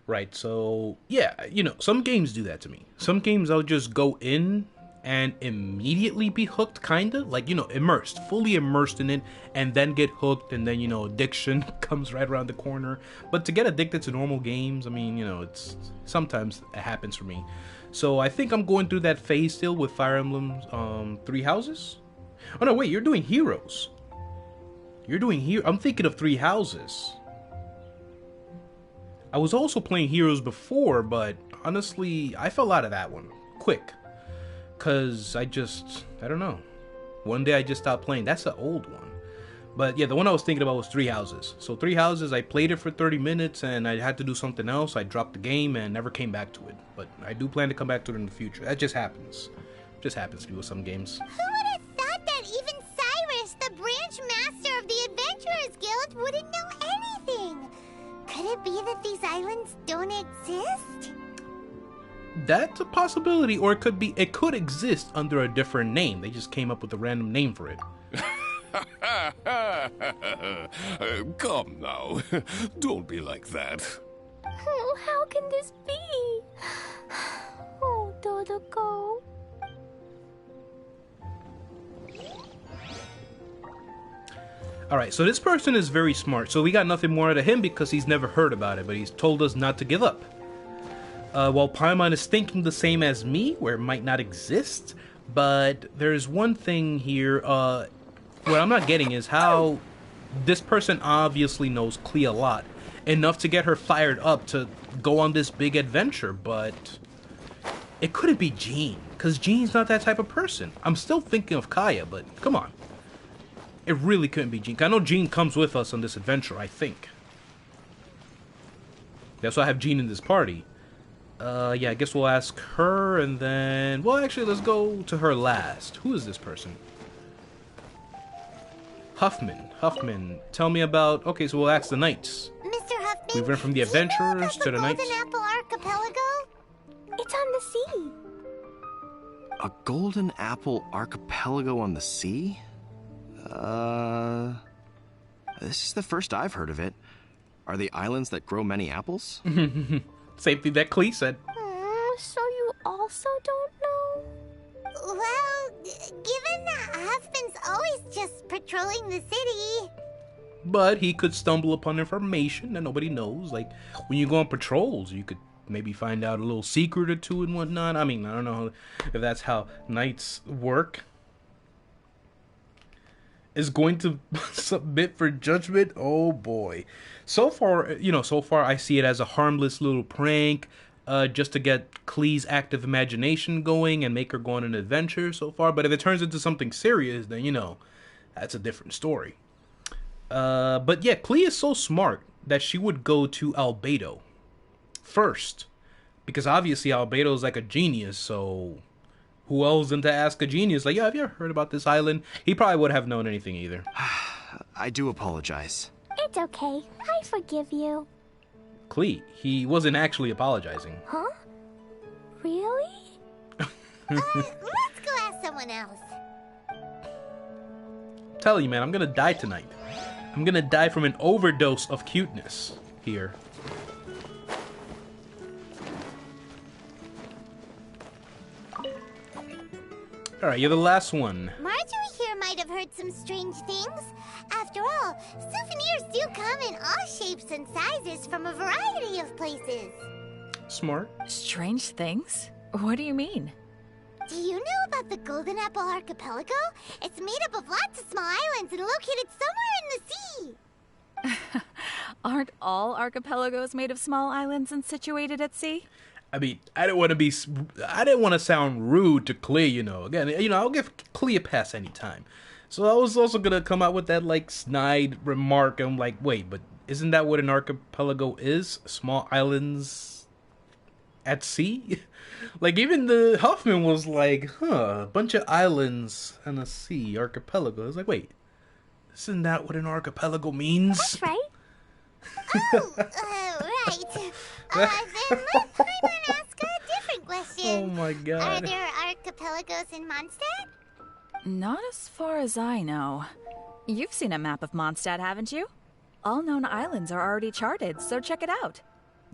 Right, so, yeah, you know, some games do that to me. Some games I'll just go in and immediately be hooked, kinda. Like, you know, immersed, fully immersed in it, and then get hooked, and then, you know, addiction comes right around the corner. But to get addicted to normal games, I mean, you know, sometimes it happens for me. So I think I'm going through that phase still with Fire Emblem Three Houses. Oh, no, wait, you're doing Heroes. I'm thinking of Three Houses. I was also playing Heroes before, but honestly, I fell out of that one quick. Because I don't know. One day I just stopped playing. That's the old one. But yeah, the one I was thinking about was Three Houses. So Three Houses, I played it for 30 minutes and I had to do something else. I dropped the game and never came back to it. But I do plan to come back to it in the future. That just happens. Just happens to me with some games. Who would have thought that even Cyrus, the branch master of the Adventurers Guild, wouldn't know anything? Could it be that these islands don't exist? That's a possibility, or it could exist under a different name. They just came up with a random name for it. Come now. Don't be like that. Oh, how can this be? Oh, Dodoko. Alright, so this person is very smart. So we got nothing more out of him because he's never heard about it, but he's told us not to give up. While Paimon is thinking the same as me, where it might not exist, But there's one thing here, what I'm not getting is how this person obviously knows Klee a lot. Enough to get her fired up to go on this big adventure, but it couldn't be Jean, because Jean's not that type of person. I'm still thinking of Kaya, but come on. It really couldn't be Jean. I know Jean comes with us on this adventure, I think. That's why I have Jean in this party. Yeah, I guess we'll ask her, and then... Well, actually, let's go to her last. Who is this person? Huffman, tell me about... Okay, so we'll ask the knights. Mr. Huffman, We went from the do you know adventurers about to the knights. Golden Apple Archipelago? It's on the sea. A golden apple archipelago on the sea? This is the first I've heard of it. Are they islands that grow many apples? Same thing that Klee said. So you also don't know? Well, given that Huffman's always just patrolling the city. But he could stumble upon information that nobody knows. Like, when you go on patrols, you could maybe find out a little secret or two and whatnot. I mean, I don't know if that's how knights work. Is going to submit for judgment? Oh boy. So far I see it as a harmless little prank, just to get Klee's active imagination going and make her go on an adventure so far. But if it turns into something serious, then, that's a different story. But yeah, Klee is so smart that she would go to Albedo first. Because obviously Albedo is like a genius, so... Who else than to ask a genius? Like, yeah, have you ever heard about this island? He probably wouldn't have known anything either. I do apologize. It's okay. I forgive you. Klee, he wasn't actually apologizing. Huh? Really? Let's go ask someone else. I'm telling you, man, I'm gonna die tonight. I'm gonna die from an overdose of cuteness here. Alright, you're the last one. Marjorie here might have heard some strange things. After all, souvenirs do come in all shapes and sizes from a variety of places. Smart. Strange things? What do you mean? Do you know about the Golden Apple Archipelago? It's made up of lots of small islands and located somewhere in the sea. Aren't all archipelagos made of small islands and situated at sea? I mean, I didn't want to sound rude to Klee, Again, I'll give Klee a pass anytime. So I was also going to come out with that, snide remark. I'm like, wait, but isn't that what an archipelago is? Small islands at sea? Even the Huffman was like, a bunch of islands and a sea, archipelago. I was like, wait, isn't that what an archipelago means? That's right. Oh, right. Then let's ask a different question. Oh my god. Are there archipelagos in Mondstadt? Not as far as I know. You've seen a map of Mondstadt, haven't you? All known islands are already charted, so check it out.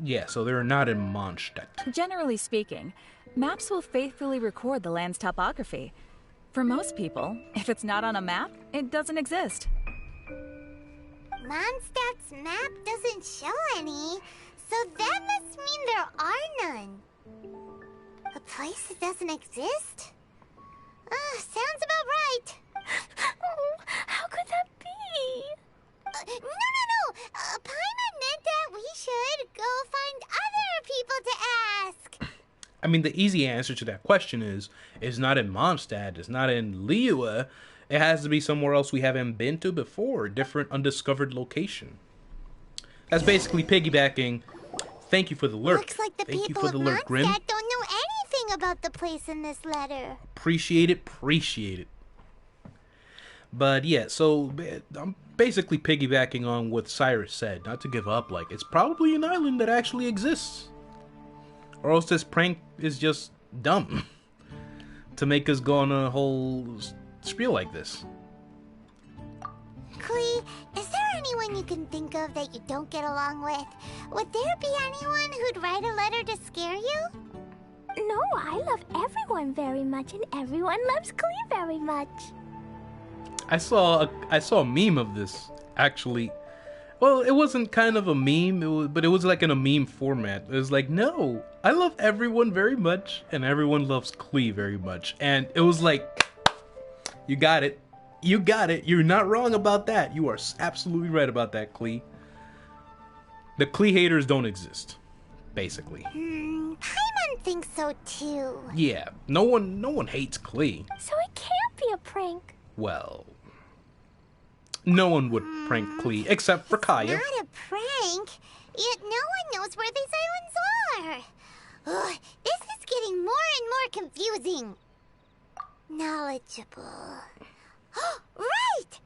Yeah, so they're not in Mondstadt. Generally speaking, maps will faithfully record the land's topography. For most people, if it's not on a map, it doesn't exist. Mondstadt's map doesn't show any, so that must mean there are none. A place that doesn't exist? Sounds about right. Oh, how could that be? No. Paimon meant that we should go find other people to ask. I mean, the easy answer to that question is, it's not in Mondstadt, it's not in Liyue. It has to be somewhere else we haven't been to before, a different undiscovered location. That's basically piggybacking. Thank you for the alert. Looks like the Thank you people for of the alert, Grim. Mondstadt don't know anything about the place in this letter. Appreciate it. But yeah, so I'm basically piggybacking on what Cyrus said. Not to give up, it's probably an island that actually exists. Or else this prank is just dumb. To make us go on a whole spiel like this. Klee, is there anyone you can think of that you don't get along with? Would there be anyone who'd write a letter to scare you? No, I love everyone very much, and everyone loves Klee very much. I saw a meme of this, actually. Well, it wasn't kind of a meme, but it was like in a meme format. It was like, no, I love everyone very much, and everyone loves Klee very much. And it was like, you got it. You got it. You're not wrong about that. You are absolutely right about that, Klee. The Klee haters don't exist, basically. Paimon thinks so too. Yeah, no one hates Klee. So it can't be a prank. Well, no one would prank Klee except for Kaya. Not a prank. Yet no one knows where these islands are. Ugh, this is getting more and more confusing. Knowledgeable. Right!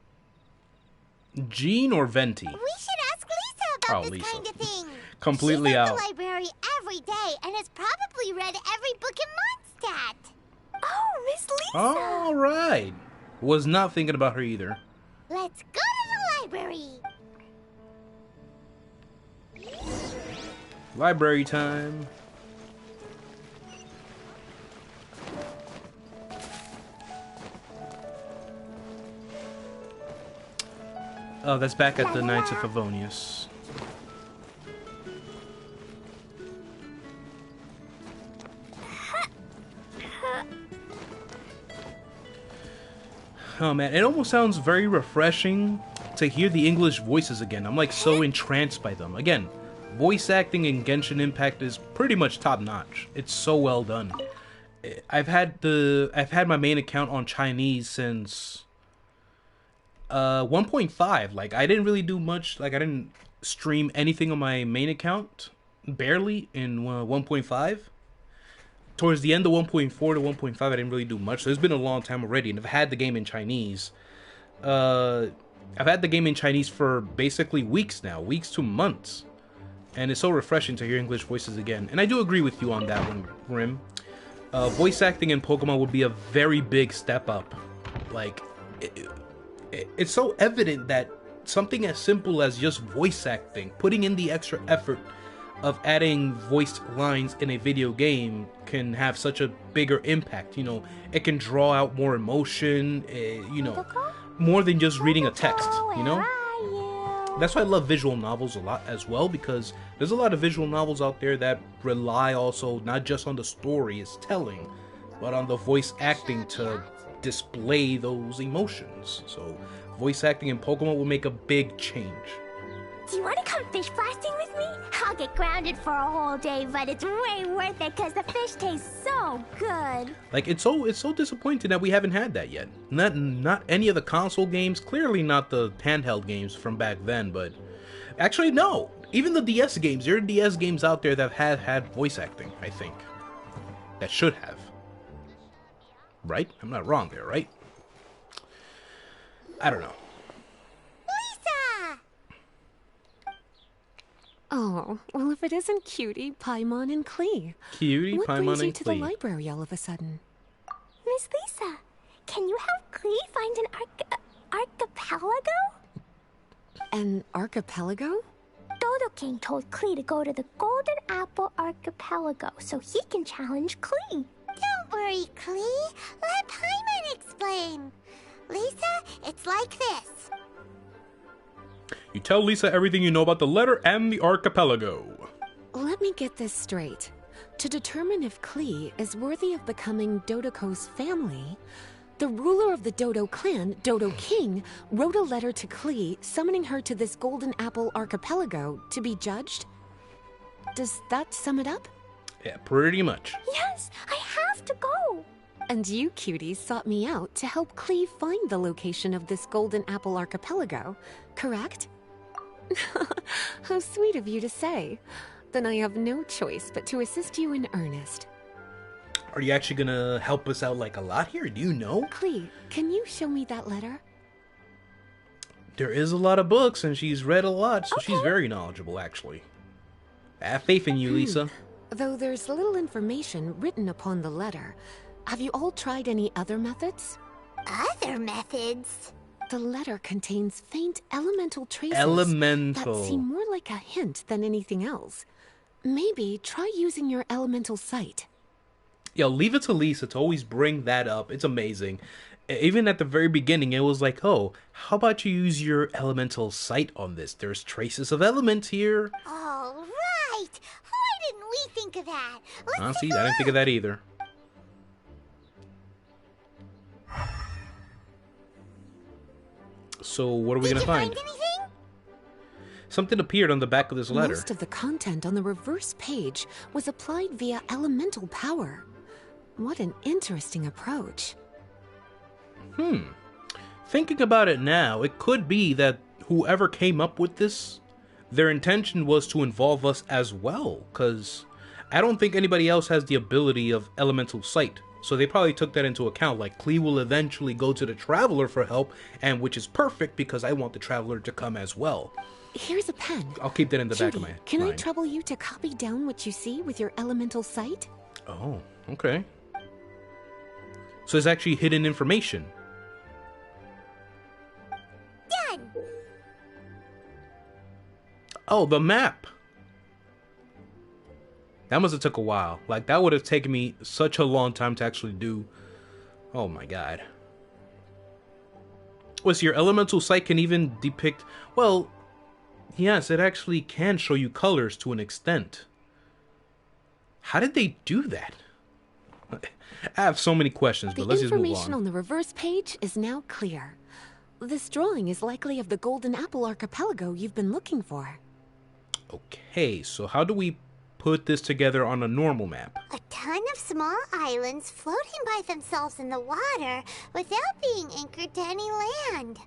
Jean or Venti? We should ask Lisa about this Lisa. kind of thing. Completely She's out. at the library every day and has probably read every book in Mondstadt. Oh, Miss Lisa! All right. Was not thinking about her either. Let's go to the library. Library time. Oh, that's back at the Knights of Favonius. Oh man, it almost sounds very refreshing to hear the English voices again. I'm like so entranced by them. Again, voice acting in Genshin Impact is pretty much top notch. It's so well done. I've had my main account on Chinese since 1.5. Like I didn't really do much. Like I didn't stream anything on my main account, barely in 1.5. Towards the end of 1.4 to 1.5, I didn't really do much. So it's been a long time already, and I've had the game in Chinese. I've had the game in Chinese for basically weeks now, weeks to months, and it's so refreshing to hear English voices again. And I do agree with you on that one, Rim. Voice acting in Pokemon would be a very big step up. Like, it's so evident that something as simple as just voice acting, putting in the extra effort of adding voiced lines in a video game can have such a bigger impact. You know, it can draw out more emotion, you know, more than just reading a text, you know? That's why I love visual novels a lot as well, because there's a lot of visual novels out there that rely also not just on the story it's telling, but on the voice acting to display those emotions. So voice acting in Pokemon will make a big change. Do you want to come fish blasting with me? I'll get grounded for a whole day, but it's way worth it because the fish tastes so good. Like, it's so disappointing that we haven't had that yet. Not any of the console games, clearly not the handheld games from back then, but actually no. Even the DS games, there are DS games out there that have had voice acting, I think. That should have. Right? I'm not wrong there, right? I don't know. Lisa! Oh, well, if it isn't Cutie, Paimon, and Klee. Cutie, What Paimon, brings you and to the Klee. library all of a sudden? Miss Lisa, can you help Klee find an archipelago? An archipelago? Dodo King told Klee to go to the Golden Apple Archipelago so he can challenge Klee. Don't worry, Klee. Let Paimon explain. Lisa, it's like this. You tell Lisa everything you know about the letter and the archipelago. Let me get this straight. To determine if Klee is worthy of becoming Dodoko's family, the ruler of the Dodo clan, Dodo King, wrote a letter to Klee summoning her to this Golden Apple Archipelago to be judged? Does that sum it up? Yeah, pretty much. Yes, I have to go. And you cuties sought me out to help Klee find the location of this Golden Apple Archipelago, correct? How sweet of you to say. Then I have no choice but to assist you in earnest. Are you actually gonna help us out like a lot here? Do you know? Klee, can you show me that letter? There is a lot of books, and she's read a lot, so she's very knowledgeable, actually. I have faith in you, Lisa. Though there's little information written upon the letter, have you all tried any other methods? Other methods? The letter contains faint elemental traces Elemental. that seem more like a hint than anything else. Maybe try using your elemental sight. Yo, leave it to Lisa to always bring that up. It's amazing. Even at the very beginning, it was like, oh, how about you use your elemental sight on this? There's traces of elements here. All right. Why didn't we think of that? Let's See, take a I didn't think of that either. So what are we Did gonna you find? anything? Something appeared on the back of this letter. Most of the content on the reverse page was applied via elemental power. What an interesting approach. Thinking about it now, it could be that whoever came up with this, their intention was to involve us as well, because I don't think anybody else has the ability of elemental sight. So they probably took that into account, like Klee will eventually go to the Traveler for help, and which is perfect because I want the Traveler to come as well. Here's a pen. I'll keep that in the back Judy, of my can I mind. trouble you to copy down what you see with your elemental sight? Oh, okay. So it's actually hidden information. Done. Oh, the map. That must have took a while. Like, that would have taken me such a long time to actually do. Oh my god. So your elemental sight can even depict... Well, yes, it actually can show you colors to an extent. How did they do that? I have so many questions, but let's just The move information on. on the reverse page is now clear. This drawing is likely of the Golden Apple Archipelago you've been looking for. Okay, so how do we put this together on a normal map? A ton of small islands floating by themselves in the water without being anchored to any land.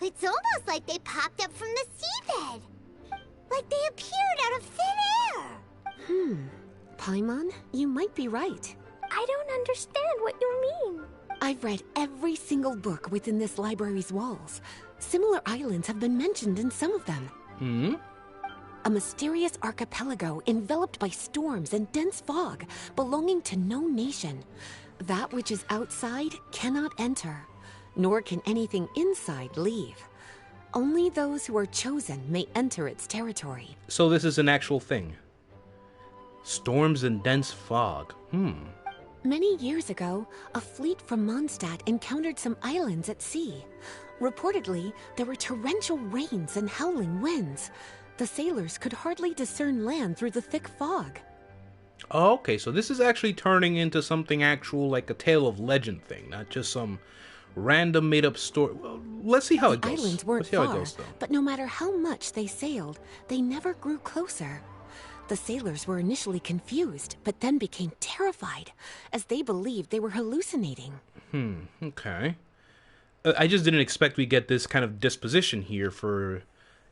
It's almost like they popped up from the seabed. Like they appeared out of thin air. Paimon, you might be right. I don't understand what you mean. I've read every single book within this library's walls. Similar islands have been mentioned in some of them. A mysterious archipelago enveloped by storms and dense fog, belonging to no nation. That which is outside cannot enter, nor can anything inside leave. Only those who are chosen may enter its territory. So this is an actual thing. Storms and dense fog. Many years ago, a fleet from Mondstadt encountered some islands at sea. Reportedly, there were torrential rains and howling winds. The sailors could hardly discern land through the thick fog. Oh, okay, so this is actually turning into something actual, like a tale of legend thing, not just some random made-up story. Well, let's see how it The goes. islands weren't Let's see how far, it goes, though. but no matter how much they sailed, they never grew closer. The sailors were initially confused, but then became terrified, as they believed they were hallucinating. Okay. I just didn't expect we'd get this kind of disposition here for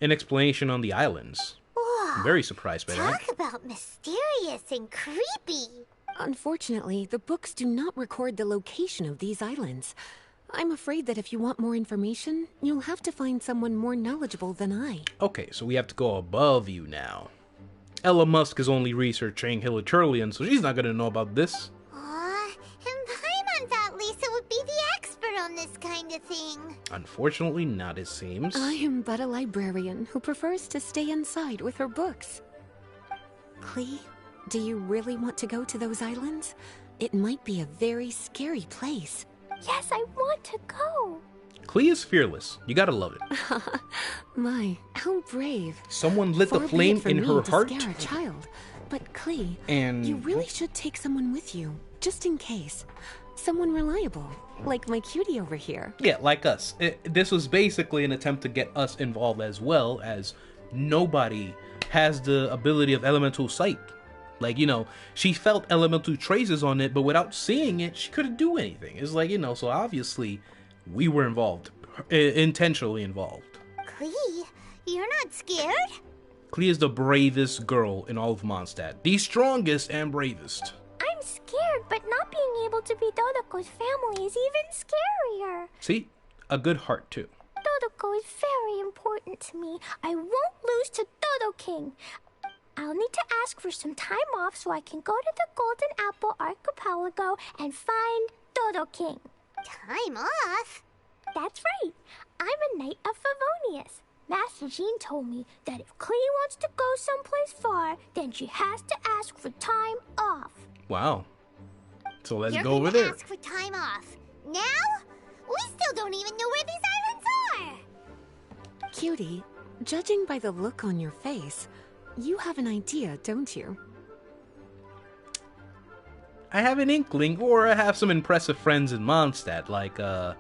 an explanation on the islands. Whoa. I'm very surprised by that. Talk about mysterious and creepy. Unfortunately, the books do not record the location of these islands. I'm afraid that if you want more information, you'll have to find someone more knowledgeable than I. Okay, so we have to go above you now. Ella Musk is only researching Hilichurlian, so she's not going to know about this. And Paimon thought Lisa would be the expert on this kind of thing. Unfortunately, not, it seems. I am but a librarian who prefers to stay inside with her books. Klee, do you really want to go to those islands? It might be a very scary place. Yes, I want to go. Klee is fearless. You gotta love it. My, how brave. Someone lit Far the be flame it for in me her to heart. scare a child. But Klee, And you really should take someone with you, just in case. Someone reliable, like my cutie over here. Yeah, like us. This was basically an attempt to get us involved as well, as nobody has the ability of elemental sight. Like, you know, she felt elemental traces on it, but without seeing it, she couldn't do anything. It's like, you know, so obviously we were involved, intentionally involved. Klee, you're not scared? Klee is the bravest girl in all of Mondstadt. The strongest and bravest. I'm scared, but not being able to be Dodoko's family is even scarier. See? A good heart, too. Dodoko is very important to me. I won't lose to Dodo King. I'll need to ask for some time off so I can go to the Golden Apple Archipelago and find Dodo King. Time off? That's right. I'm a Knight of Favonius. Master Jean told me that if Klee wants to go someplace far, then she has to ask for time off. Wow. So let's You're go over gonna there. ask for time off. Now? We still don't even know where these islands are! Cutie, judging by the look on your face, you have an idea, don't you? I have an inkling, or I have some impressive friends in Mondstadt, like, I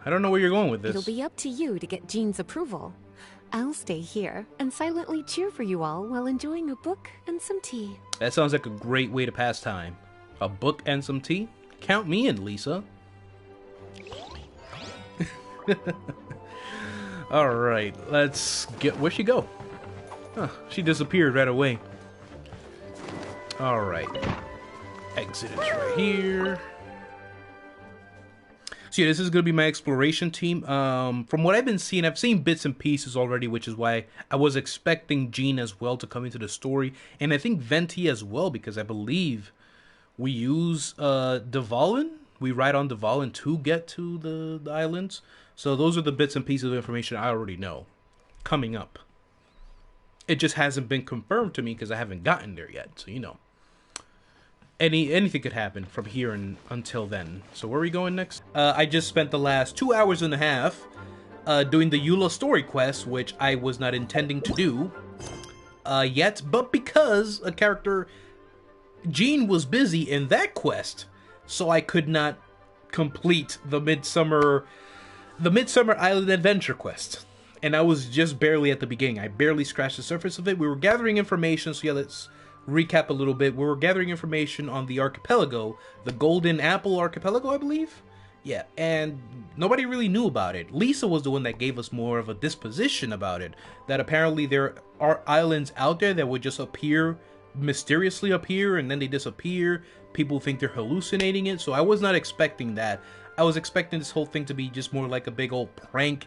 don't know where you're going with this. It'll be up to you to get Jean's approval. I'll stay here and silently cheer for you all while enjoying a book and some tea. That sounds like a great way to pass time. A book and some tea? Count me in, Lisa. Alright, let's get... Where'd she go? Huh, she disappeared right away. Alright. Exit is right here. So yeah, this is going to be my exploration team. From what I've been seeing, I've seen bits and pieces already, which is why I was expecting Jean as well to come into the story. And I think Venti as well, because I believe we use Dvalin. We ride on Dvalin to get to the islands. So those are the bits and pieces of information I already know coming up. It just hasn't been confirmed to me because I haven't gotten there yet. So, you know. Anything could happen from here until then. So where are we going next? I just spent the last 2 hours and a half doing the Eula story quest, which I was not intending to do yet, but because a character, Jean, was busy in that quest, so I could not complete the Midsummer Island Adventure quest. And I was just barely at the beginning. I barely scratched the surface of it. We were gathering information, so yeah, let's recap a little bit. We were gathering information on the archipelago, the Golden Apple Archipelago, I believe? Yeah, and nobody really knew about it. Lisa was the one that gave us more of a disposition about it, that apparently there are islands out there that would just mysteriously appear, and then they disappear. People think they're hallucinating it, so I was not expecting that. I was expecting this whole thing to be just more like a big old prank,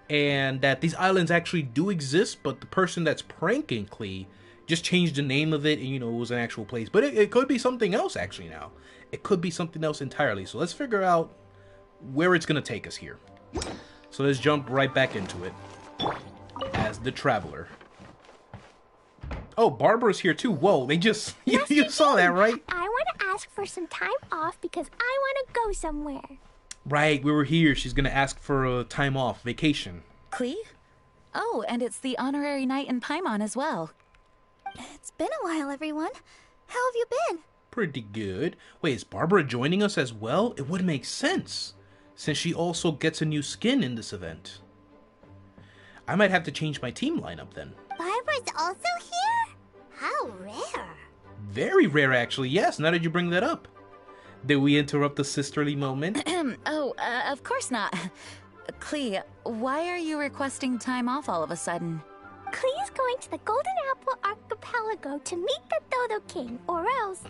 and that these islands actually do exist, but the person that's pranking Klee just changed the name of it, and you know, it was an actual place. But it could be something else actually now. It could be something else entirely. So let's figure out where it's going to take us here. So let's jump right back into it as the traveler. Oh, Barbara's here too. Whoa, they just... you saw that, right? I want to ask for some time off because I want to go somewhere. Right, we were here. She's going to ask for a time off, vacation. Klee? Oh, and it's the honorary night in Paimon as well. It's been a while, everyone. How have you been? Pretty good. Wait, is Barbara joining us as well? It would make sense, since she also gets a new skin in this event. I might have to change my team lineup then. Barbara's also here? How rare. Very rare, actually. Yes, now that you bring that up. Did we interrupt the sisterly moment? Of course not. Klee, why are you requesting time off all of a sudden? Klee's going to the Golden Apple Archipelago to meet the Dodo King, or else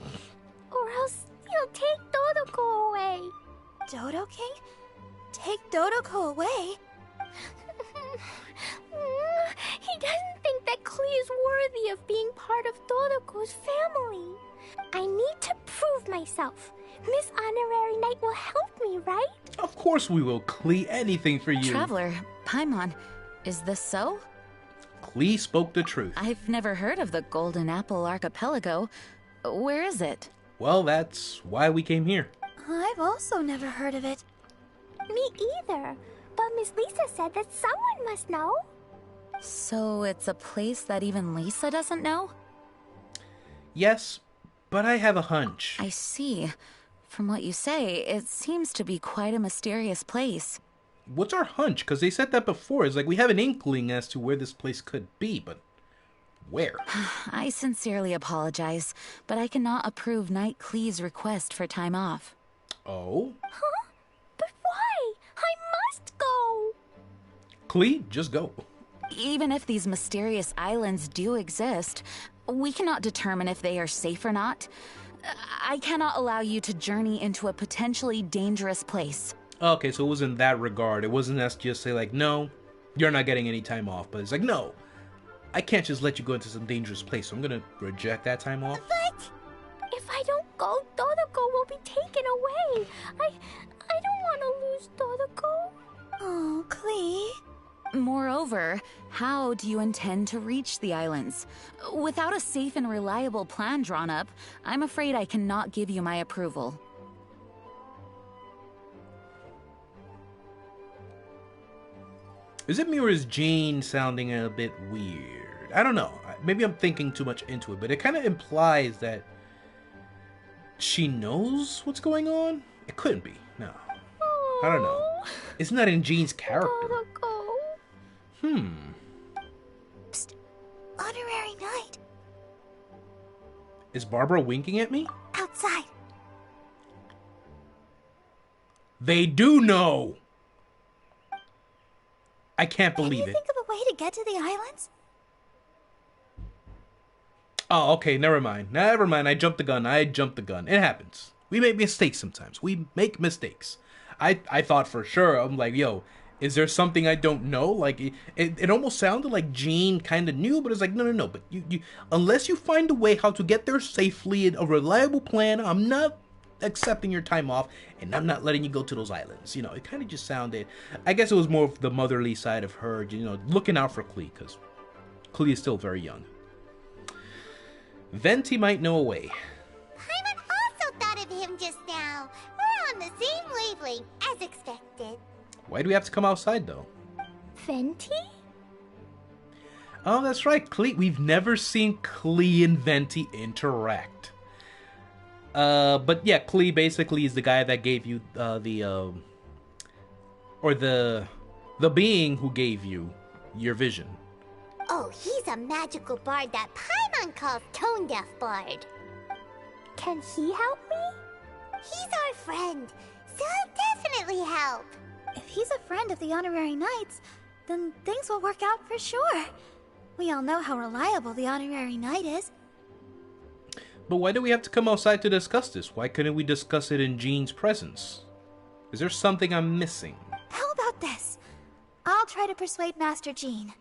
he'll take Dodoko away. Dodo King? Take Dodoko away? He doesn't think that Klee is worthy of being part of Dodoko's family. I need to prove myself. Miss Honorary Knight will help me, right? Of course we will, Klee. Anything for you. Traveler, Paimon, is this so? Klee spoke the truth. I've never heard of the Golden Apple Archipelago. Where is it? Well, that's why we came here. I've also never heard of it. Me either. But Miss Lisa said that someone must know. So it's a place that even Lisa doesn't know? Yes, but I have a hunch. I see. From what you say, it seems to be quite a mysterious place. What's our hunch? Because they said that before. It's like we have an inkling as to where this place could be, but where? I sincerely apologize, but I cannot approve Knight Klee's request for time off. Oh? Huh? But why? I must go. Klee, just go. Even if these mysterious islands do exist, we cannot determine if they are safe or not. I cannot allow you to journey into a potentially dangerous place. Okay, so it was in that regard. It wasn't as just say like, no, you're not getting any time off. But it's like, no, I can't just let you go into some dangerous place. So I'm going to reject that time off. But if I don't go, Dodoko will be taken away. I don't want to lose Dodoko. Oh, Klee. Moreover, how do you intend to reach the islands? Without a safe and reliable plan drawn up, I'm afraid I cannot give you my approval. Is it me or is Jean sounding a bit weird? I don't know. Maybe I'm thinking too much into it, but it kind of implies that she knows what's going on? It couldn't be. No. I don't know. It's not in Jean's character. Psst. Honorary Knight. Is Barbara winking at me? Outside. They do know! I can't believe it. Can you think of a way to get to the islands? Oh, okay, never mind. Never mind, I jumped the gun. It happens. We make mistakes sometimes. We make mistakes. I thought for sure, I'm like, yo, is there something I don't know? Like, it almost sounded like Jean kind of knew, but it's like, no. But you unless you find a way how to get there safely and a reliable plan, I'm not accepting your time off, and I'm not letting you go to those islands. You know, it kind of just sounded, I guess it was more of the motherly side of her, you know, looking out for Klee, because Klee is still very young. Venti might know a way. Paimon also thought of him just now. We're on the same wavelength, as expected. Why do we have to come outside, though? Venti? Oh, that's right, Klee. We've never seen Klee and Venti interact. But yeah, Klee basically is the guy that gave you the being who gave you your vision. Oh, he's a magical bard that Paimon calls Tone Deaf Bard. Can he help me? He's our friend, so he'll definitely help. If he's a friend of the Honorary Knights, then things will work out for sure. We all know how reliable the Honorary Knight is. But why do we have to come outside to discuss this? Why couldn't we discuss it in Jean's presence? Is there something I'm missing? How about this? I'll try to persuade Master Jean.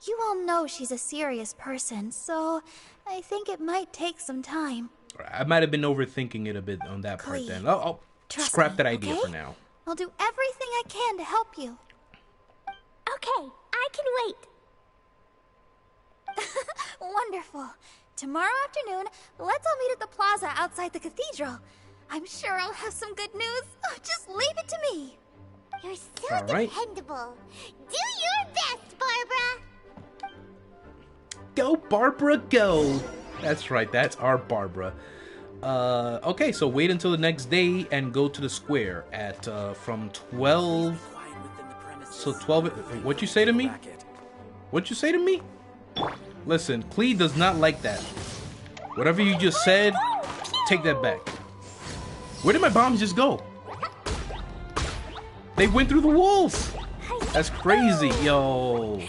You all know she's a serious person, so I think it might take some time. I might have been overthinking it a bit on that part Klee, then. I'll scrap me, that idea okay? for now. I'll do everything I can to help you. Okay, I can wait. Wonderful. Tomorrow afternoon, let's all meet at the plaza outside the cathedral. I'm sure I'll have some good news. Oh, just leave it to me. You're so All right. dependable. Do your best, Barbara. Go, Barbara, go! That's right, that's our Barbara. Okay, so wait until the next day and go to the square at, from 12... So 12... What'd you say to me? What'd you say to me? Listen, Klee does not like that. Whatever you just said, take that back. Where did my bombs just go? They went through the walls! That's crazy, yo.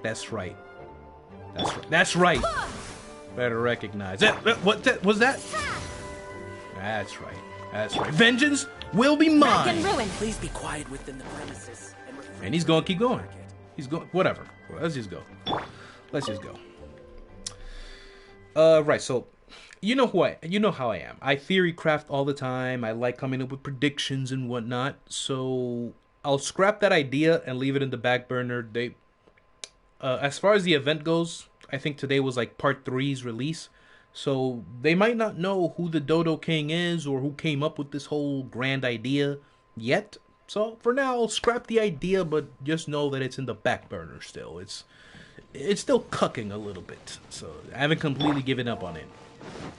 That's right. That's right. That's right. Better recognize it. What was that? That's right. That's right. Vengeance will be mine. Please be quiet within the premises. And he's gonna keep going. He's going. Whatever. Let's just go. Let's just go. Right. So, you know how I am. I theory craft all the time. I like coming up with predictions and whatnot. So I'll scrap that idea and leave it in the back burner. As far as the event goes, I think today was like part 3's release. So they might not know who the Dodo King is or who came up with this whole grand idea yet. So for now, I'll scrap the idea, but just know that it's in the back burner still. It's still cucking a little bit. So I haven't completely given up on it.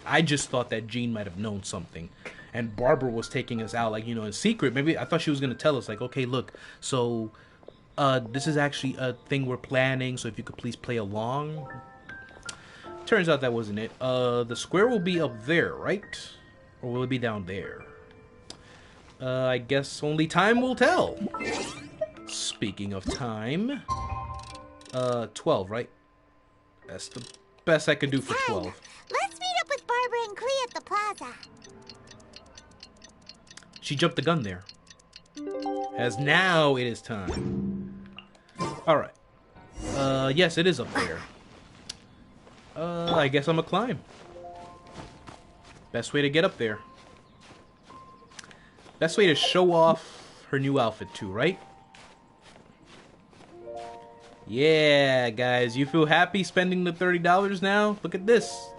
I just thought that Jean might have known something. And Barbara was taking us out, like, you know, in secret. Maybe I thought she was going to tell us, like, okay, look, so this is actually a thing we're planning, so if you could please play along. Turns out that wasn't it. The square will be up there, right? Or will it be down there? I guess only time will tell. Speaking of time, 12, right? That's the best I can do for 12. Let's meet up with Barbara and Klee at the plaza. She jumped the gun there. As now it is time. Alright. Yes, it is up there. I guess I'm gonna climb. Best way to get up there. Best way to show off her new outfit too, right? Yeah, guys, you feel happy spending the $30 now? Look at this.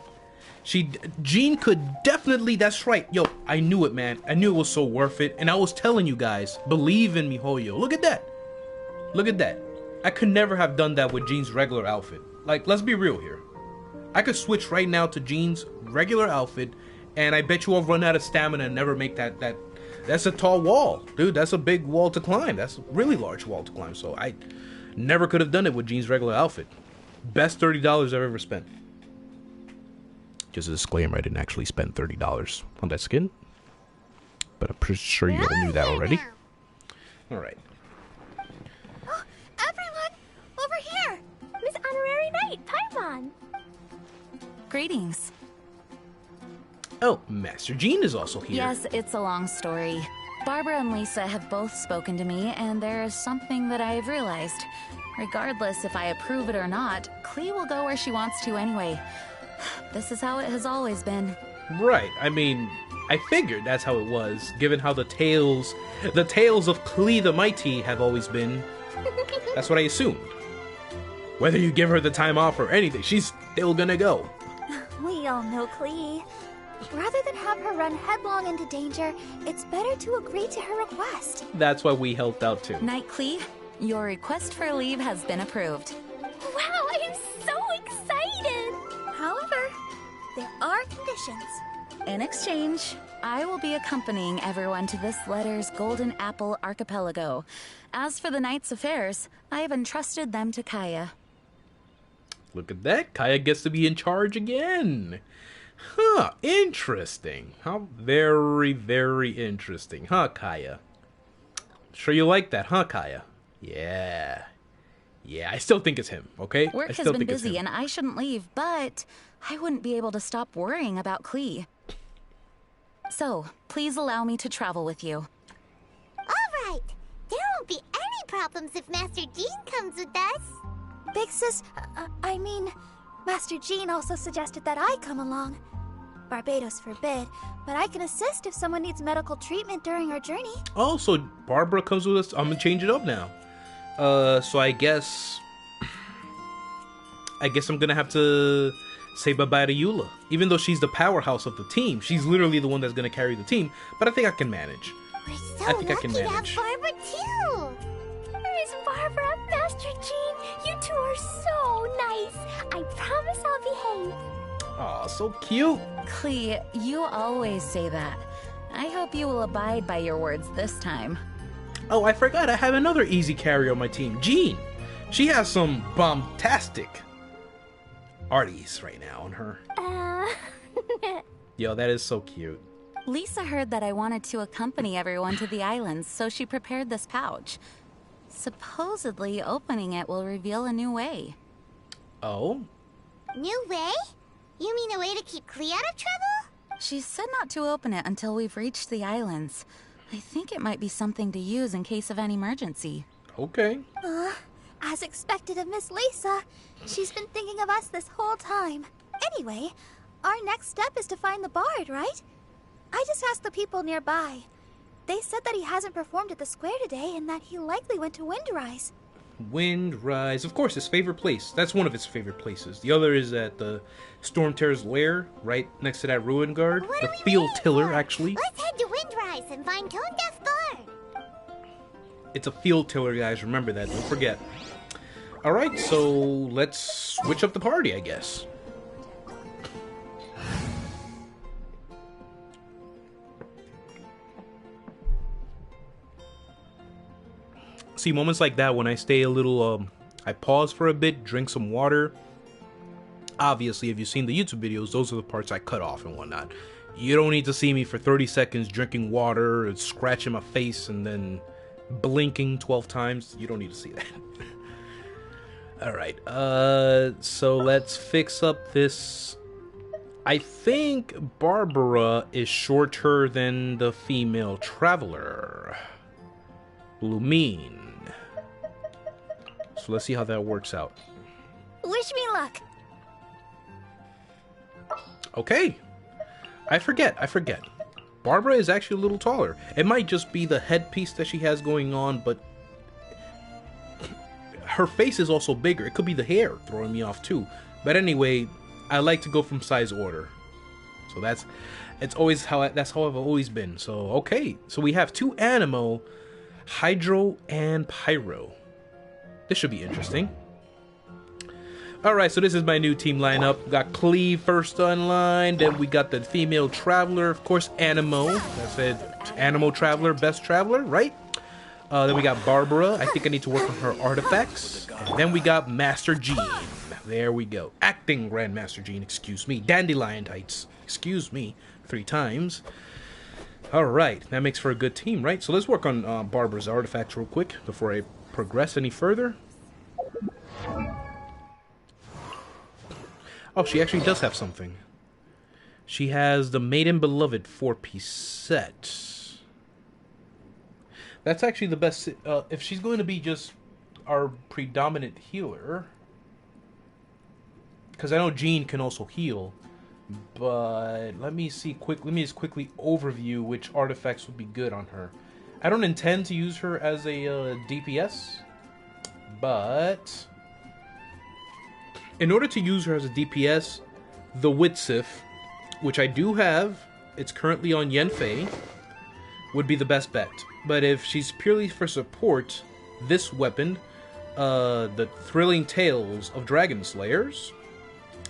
Jean could definitely, that's right. Yo, I knew it, man. I knew it was so worth it. And I was telling you guys, believe in me, Hoyo. Look at that. Look at that. I could never have done that with Jean's regular outfit. Like, let's be real here. I could switch right now to Jean's regular outfit, and I bet you I'll run out of stamina and never make that. That's a tall wall. Dude, that's a big wall to climb. That's a really large wall to climb. So I never could have done it with Jean's regular outfit. Best $30 I've ever spent. Just a disclaimer, I didn't actually spend $30 on that skin. But I'm pretty sure you all knew that already. Alright. Oh, everyone! Over here! Miss Honorary Knight, Paimon! Greetings. Oh, Master Jean is also here. Yes, it's a long story. Barbara and Lisa have both spoken to me, and there is something that I have realized. Regardless if I approve it or not, Klee will go where she wants to anyway. This is how it has always been. Right. I mean, I figured that's how it was, given how the tales of Klee the Mighty have always been. That's what I assumed. Whether you give her the time off or anything, she's still gonna go. We all know Klee. Rather than have her run headlong into danger, it's better to agree to her request. That's why we helped out too. Night Klee, your request for leave has been approved. Wow, I am so excited! However, there are conditions. In exchange, I will be accompanying everyone to this letter's Golden Apple Archipelago. As for the night's affairs, I have entrusted them to Kaya. Look at that. Kaya gets to be in charge again. Huh, interesting. How very, very interesting. Huh, Kaya? Sure you like that, huh, Kaya? Yeah. Yeah, I still think it's him, okay? Work has been busy and I shouldn't leave, but I wouldn't be able to stop worrying about Klee. So, please allow me to travel with you. All right. There won't be any problems if Master Jean comes with us. Big Sis, I mean, Master Jean also suggested that I come along. Barbados forbid, but I can assist if someone needs medical treatment during our journey. Oh, so Barbara comes with us. I'm gonna change it up now. So I guess I'm gonna have to say bye-bye to Eula. Even though she's the powerhouse of the team, she's literally the one that's gonna carry the team. But I think I can manage. We're so I think I lucky can to manage. have Barbara too. Miss Barbara, Master Jean, you two are so nice. I promise I'll behave. Aw, so cute. Klee, you always say that. I hope you will abide by your words this time. Oh, I forgot. I have another easy carry on my team, Jean. She has some bombastic arties right now on her. Yo, that is so cute. Lisa heard that I wanted to accompany everyone to the islands, so she prepared this pouch. Supposedly, opening it will reveal a new way. Oh? New way? You mean a way to keep Klee out of trouble? She said not to open it until we've reached the islands. I think it might be something to use in case of an emergency. Okay. As expected of Miss Lisa, she's been thinking of us this whole time. Anyway, our next step is to find the bard, right? I just asked the people nearby. They said that he hasn't performed at the square today and that he likely went to Windrise. Windrise. Of course, his favorite place. That's one of his favorite places. The other is at the Stormterror's lair, right next to that ruin guard. What The are we field waiting tiller, for? actually. Let's head to Windrise and find Tone Deaf Bard. It's a field tiller, guys. Remember that. Don't forget. Alright, so let's switch up the party, I guess. See, moments like that when I stay a little, I pause for a bit, drink some water. Obviously, if you've seen the YouTube videos, those are the parts I cut off and whatnot. You don't need to see me for 30 seconds drinking water, and scratching my face, and then blinking 12 times. You don't need to see that. Alright, so let's fix up this. I think Barbara is shorter than the female traveler, Lumine. So let's see how that works out. Wish me luck. Okay. I forget. Barbara is actually a little taller. It might just be the headpiece that she has going on, but her face is also bigger. It could be the hair throwing me off too. But anyway, I like to go from size order. So that's how I've always been. So okay, so we have 2 Animo, Hydro, and Pyro. This should be interesting. Alright, so this is my new team lineup. Got Klee first online, then we got the female traveler, of course, Animo. That's it. Animo traveler, best traveler, right? Then we got Barbara. I think I need to work on her artifacts. And then we got Master Jean. There we go. Acting Grandmaster Jean, excuse me. Dandelion Tights, excuse me, 3 times. Alright, that makes for a good team, right? So let's work on Barbara's artifacts real quick before I progress any further. Oh, she actually does have something. She has the Maiden Beloved 4-piece set. That's actually the best. If she's going to be just our predominant healer, because I know Jean can also heal. But let me see quick. Let me just quickly overview which artifacts would be good on her. I don't intend to use her as a DPS, but in order to use her as a DPS, the Witsif, which I do have, it's currently on Yenfei, would be the best bet. But if she's purely for support, this weapon, the Thrilling Tales of Dragon Slayers,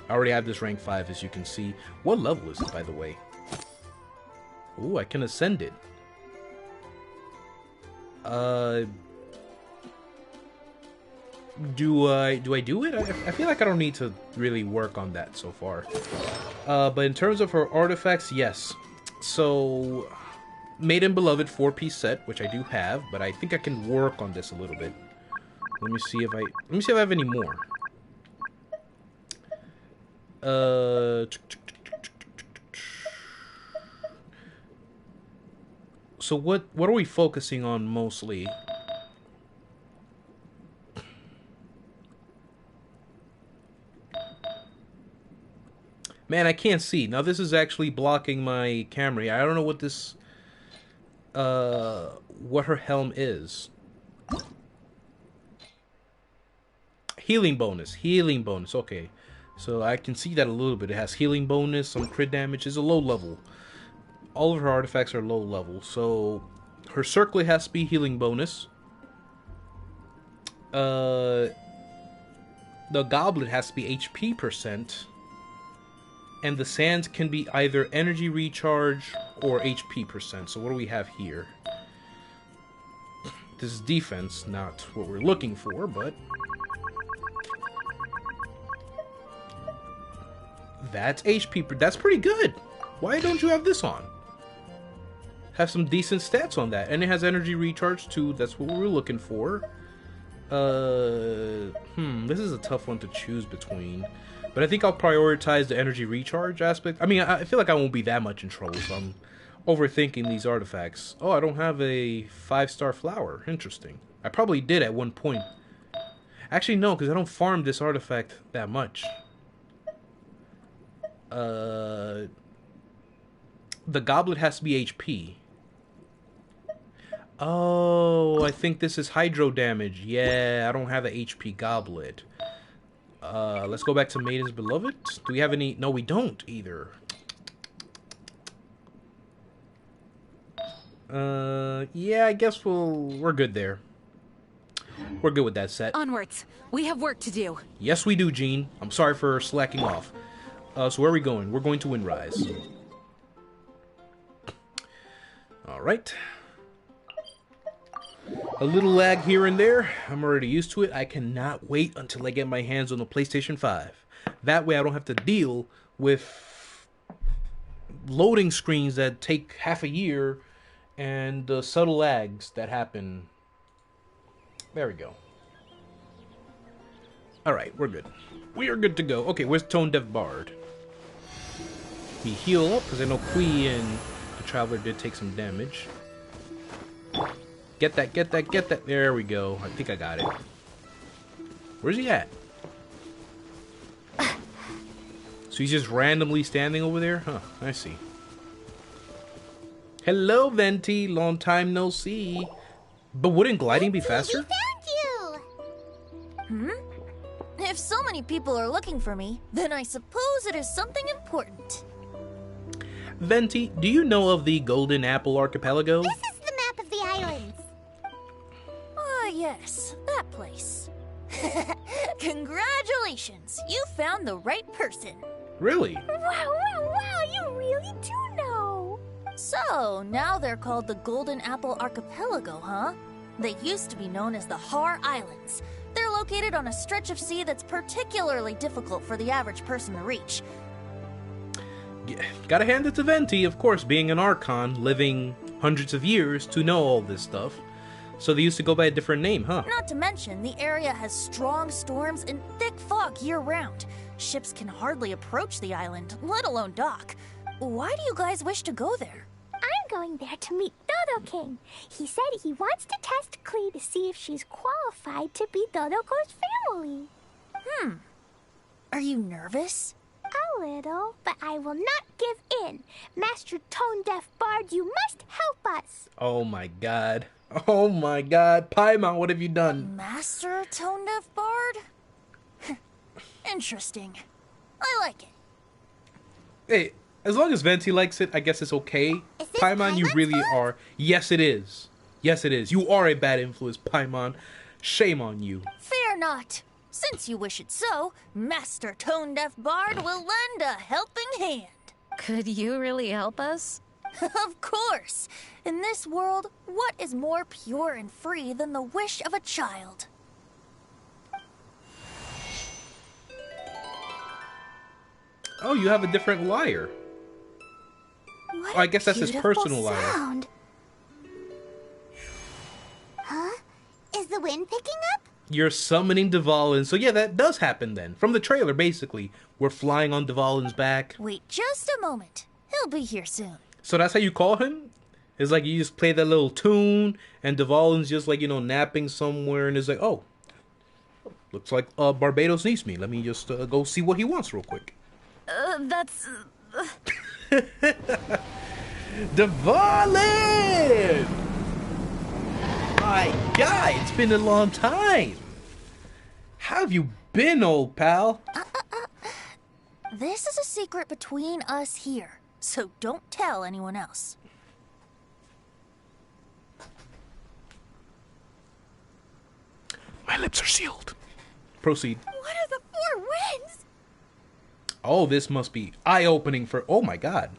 I already have this rank 5, as you can see. What level is it, by the way? Ooh, I can ascend it. Do I do it? I feel like I don't need to really work on that so far. But in terms of her artifacts, yes. So, Maiden Beloved 4-piece set, which I do have, but I think I can work on this a little bit. Let me see if I have any more. So what are we focusing on mostly? Man, I can't see. Now this is actually blocking my camera. I don't know what this what her helm is. Healing bonus. Okay. So I can see that a little bit. It has healing bonus, some crit damage. It's a low level. All of her artifacts are low level. So her circlet has to be healing bonus. The goblet has to be HP %. And the sands can be either energy recharge or HP %. So what do we have here? This is defense, not what we're looking for, but that's HP. That's pretty good. Why don't you have this on? Have some decent stats on that. And it has energy recharge too. That's what we were looking for. This is a tough one to choose between. But I think I'll prioritize the energy recharge aspect. I mean, I feel like I won't be that much in trouble, so I'm overthinking these artifacts. Oh, I don't have a 5-star flower. Interesting. I probably did at one point. Actually, no, because I don't farm this artifact that much. The goblet has to be HP. Oh, I think this is hydro damage. Yeah, I don't have an HP goblet. Let's go back to Maiden's Beloved. Do we have any? No, we don't either. Yeah, I guess we're good there. We're good with that set. Onwards. We have work to do. Yes, we do, Jean. I'm sorry for slacking off. So where are we going? We're going to Windrise. Alright. A little lag here and there. I'm already used to it. I cannot wait until I get my hands on the PlayStation 5. That way I don't have to deal with loading screens that take half a year and the subtle lags that happen. There we go. Alright, we're good. We are good to go. Okay, where's Tone Deaf Bard? We heal up, because I know Klee and the Traveler did take some damage. Get that, get that, get that. There we go. I think I got it. Where's he at? So he's just randomly standing over there? Huh, I see. Hello, Venti. Long time no see. But wouldn't gliding be faster? If so many people are looking for me, then I suppose it is something important. Venti, do you know of the Golden Apple Archipelago? This is the map of the islands. Ah, yes, that place. Congratulations, you found the right person. Really? Wow, you really do know. So, now they're called the Golden Apple Archipelago, huh? They used to be known as the Har Islands. They're located on a stretch of sea that's particularly difficult for the average person to reach. Yeah, gotta hand it to Venti, of course, being an Archon, living hundreds of years to know all this stuff. So they used to go by a different name, huh? Not to mention, the area has strong storms and thick fog year-round. Ships can hardly approach the island, let alone dock. Why do you guys wish to go there? I'm going there to meet Dodo King. He said he wants to test Klee to see if she's qualified to be Dodoko's family. Are you nervous? A little, but I will not give in. Master Tone Deaf Bard, you must help us. Oh my god. Oh my god. Paimon, what have you done? Master Tone Deaf Bard? Interesting. I like it. Hey, as long as Venti likes it, I guess it's okay. Is this Paimon, you Paimon's really fault? are. Yes, it is. Yes, it is. You are a bad influence, Paimon. Shame on you. Fear not. Since you wish it so, Master Tone Deaf Bard will lend a helping hand. Could you really help us? Of course. In this world, what is more pure and free than the wish of a child? Oh, you have a different lyre. What Oh, I guess a that's his beautiful personal lyre. sound. Huh? Is the wind picking up? You're summoning Dvalin. So yeah, that does happen then. From the trailer, basically. We're flying on Dvalin's back. Wait just a moment. He'll be here soon. So that's how you call him? It's like you just play that little tune, and Dvalin's just like, napping somewhere, and it's like, oh, looks like Barbados needs me. Let me just go see what he wants real quick. That's... Dvalin! My God, it's been a long time. How have you been, old pal? This is a secret between us here, so don't tell anyone else. My lips are sealed. Proceed. What are the four winds? Oh, this must be eye-opening for... Oh, my God.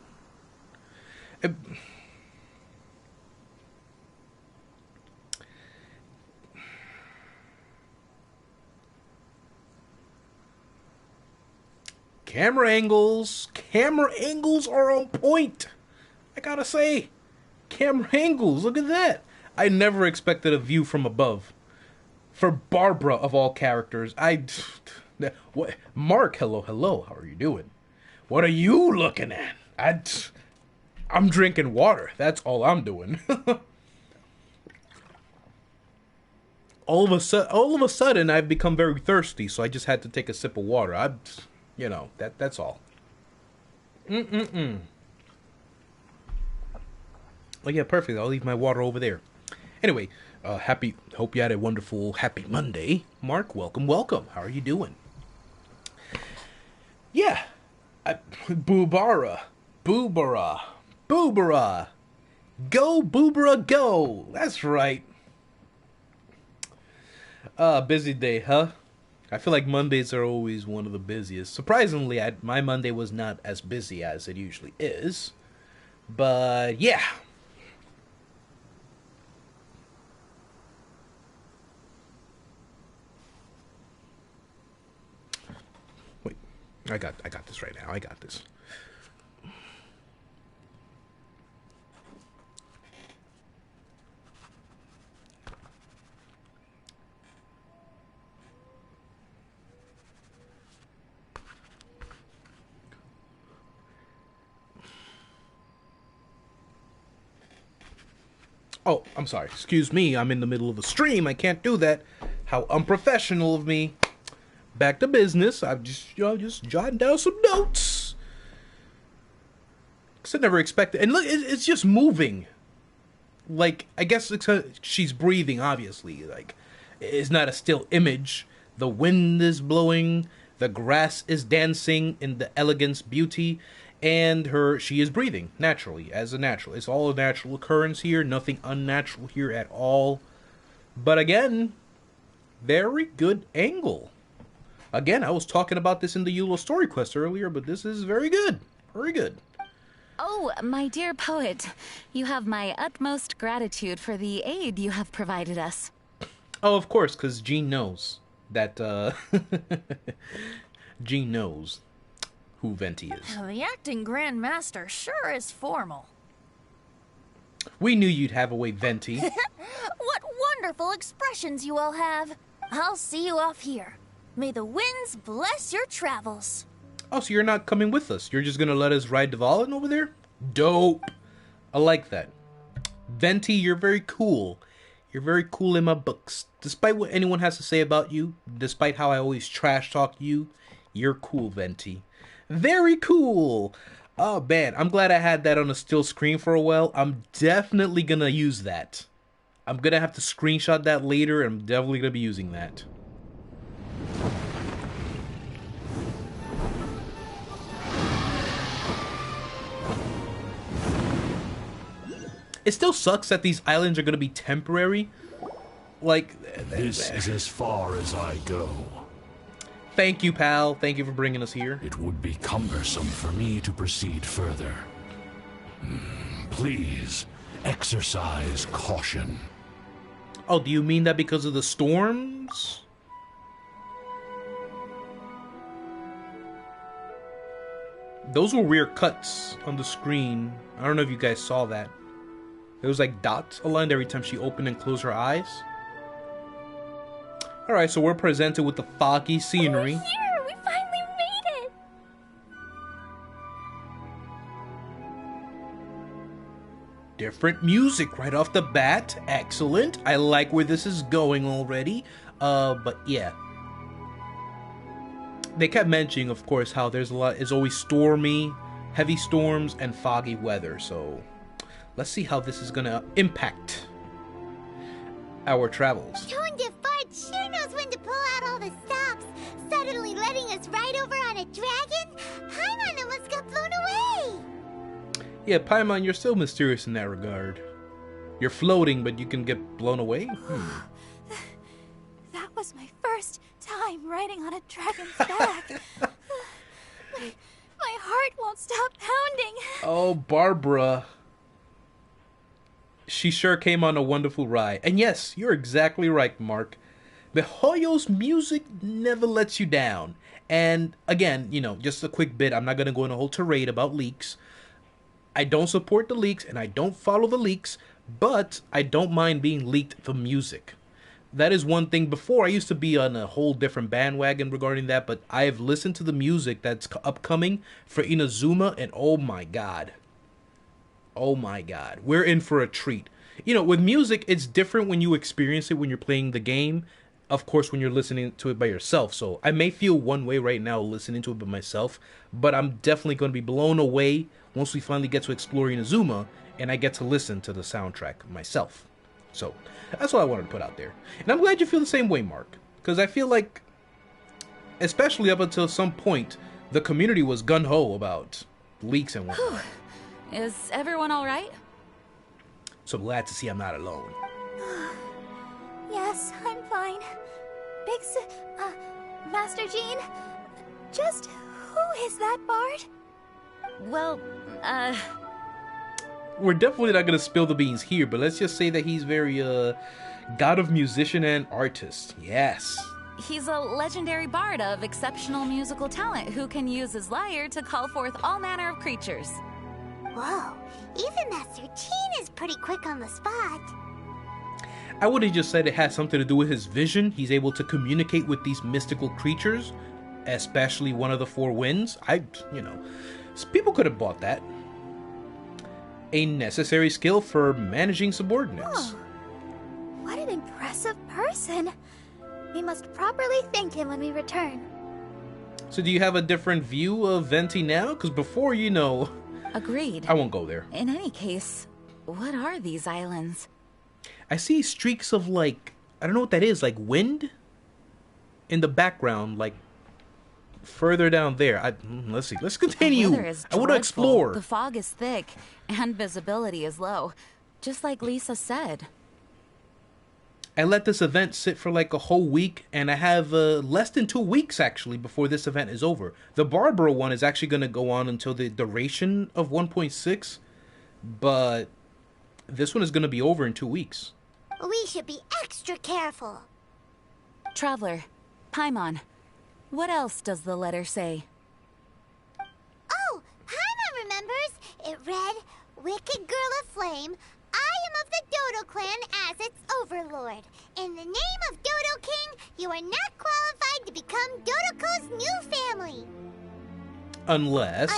Camera angles are on point. I gotta say, camera angles, look at that. I never expected a view from above. For Barbara, of all characters, what? Mark, hello, how are you doing? What are you looking at? I'm drinking water, that's all I'm doing. All of a sudden, I've become very thirsty, so I just had to take a sip of water. That's all. Oh yeah, perfect. I'll leave my water over there. Anyway, hope you had a wonderful, happy Monday. Mark, welcome. How are you doing? Yeah. Boobara. Go, Boobara, go. That's right. Busy day, huh? I feel like Mondays are always one of the busiest. Surprisingly, my Monday was not as busy as it usually is. But, yeah. Wait, I got this right now. I got this. Oh, I'm sorry. Excuse me. I'm in the middle of a stream. I can't do that. How unprofessional of me. Back to business. I'm just jotting down some notes. Cause I never expected. And look, it's just moving. Like, I guess it's she's breathing, obviously. Like, it's not a still image. The wind is blowing. The grass is dancing in the elegance beauty. And she is breathing naturally, as a natural. It's all a natural occurrence here, nothing unnatural here at all. But again, very good angle. Again, I was talking about this in the Eula story quest earlier, but this is very good. Very good. Oh, my dear poet, you have my utmost gratitude for the aid you have provided us. Oh, of course, because Jean knows that, Jean knows who Venti is. The acting Grand Master sure is formal. We knew you'd have a way, Venti. What wonderful expressions you all have. I'll see you off here. May the winds bless your travels. Oh, so you're not coming with us. You're just going to let us ride Dvalin over there? Dope. I like that. Venti, you're very cool. You're very cool in my books. Despite what anyone has to say about you, despite how I always trash talk you, you're cool, Venti. Very cool. Oh, man. I'm glad I had that on a still screen for a while. I'm definitely going to use that. I'm going to have to screenshot that later, and I'm definitely going to be using that. It still sucks that these islands are going to be temporary. Like... This is as far as I go. Thank you, pal. Thank you for bringing us here. It would be cumbersome for me to proceed further. Please, exercise caution. Oh, do you mean that because of the storms? Those were weird cuts on the screen. I don't know if you guys saw that. There was like dots aligned every time she opened and closed her eyes. Alright, so we're presented with the foggy scenery. We're here! We finally made it! Different music right off the bat. Excellent. I like where this is going already. But yeah. They kept mentioning, of course, how it's always stormy, heavy storms, and foggy weather, so... Let's see how this is gonna impact our travels. Tone Fart sure knows when to pull out all the stops. Suddenly letting us ride over on a dragon? Paimon almost got blown away. Yeah, Paimon, you're still mysterious in that regard. You're floating, but you can get blown away? That was my first time riding on a dragon's back. My heart won't stop pounding. Oh, Barbara. She sure came on a wonderful ride. And yes, you're exactly right, Mark. miHoYo's music never lets you down. And again, you know, just a quick bit. I'm not going to go in a whole tirade about leaks. I don't support the leaks and I don't follow the leaks, but I don't mind being leaked the music. That is one thing. Before, I used to be on a whole different bandwagon regarding that, but I've listened to the music that's upcoming for Inazuma, and oh my god. Oh my god. We're in for a treat. You know, with music, it's different when you experience it when you're playing the game. Of course, when you're listening to it by yourself. So I may feel one way right now listening to it by myself, but I'm definitely going to be blown away once we finally get to explore Inazuma and I get to listen to the soundtrack myself. So that's what I wanted to put out there. And I'm glad you feel the same way, Mark. Because I feel like, especially up until some point, the community was gung-ho about leaks and whatnot. Is everyone all right? So glad to see I'm not alone. Yes, I'm fine. Master Jean, just who is that bard? Well, We're definitely not going to spill the beans here, but let's just say that he's very, god of musician and artist. Yes. he's a legendary bard of exceptional musical talent who can use his lyre to call forth all manner of creatures. Whoa, even Master Jean is pretty quick on the spot. I would have just said it has something to do with his vision. He's able to communicate with these mystical creatures, especially one of the four winds. People could have bought that. A necessary skill for managing subordinates. Oh, what an impressive person. We must properly thank him when we return. So do you have a different view of Venti now? Because before, Agreed. I won't go there. In any case, what are these islands? I see streaks of, I don't know what that is, like wind? In the background, further down there. Let's see. Let's continue. The weather is I want to dreadful. explore. The fog is thick, and visibility is low, just like Lisa said. I let this event sit for like a whole week, and I have less than 2 weeks actually before this event is over. The Barbara one is actually going to go on until the duration of 1.6, but this one is going to be over in 2 weeks. We should be extra careful. Traveler, Paimon, what else does the letter say? Oh, Paimon remembers. It read, Wicked Girl of Flame, I am of the Dodo clan as its overlord. In the name of Dodo King, you are not qualified to become Dodoko's new family. Unless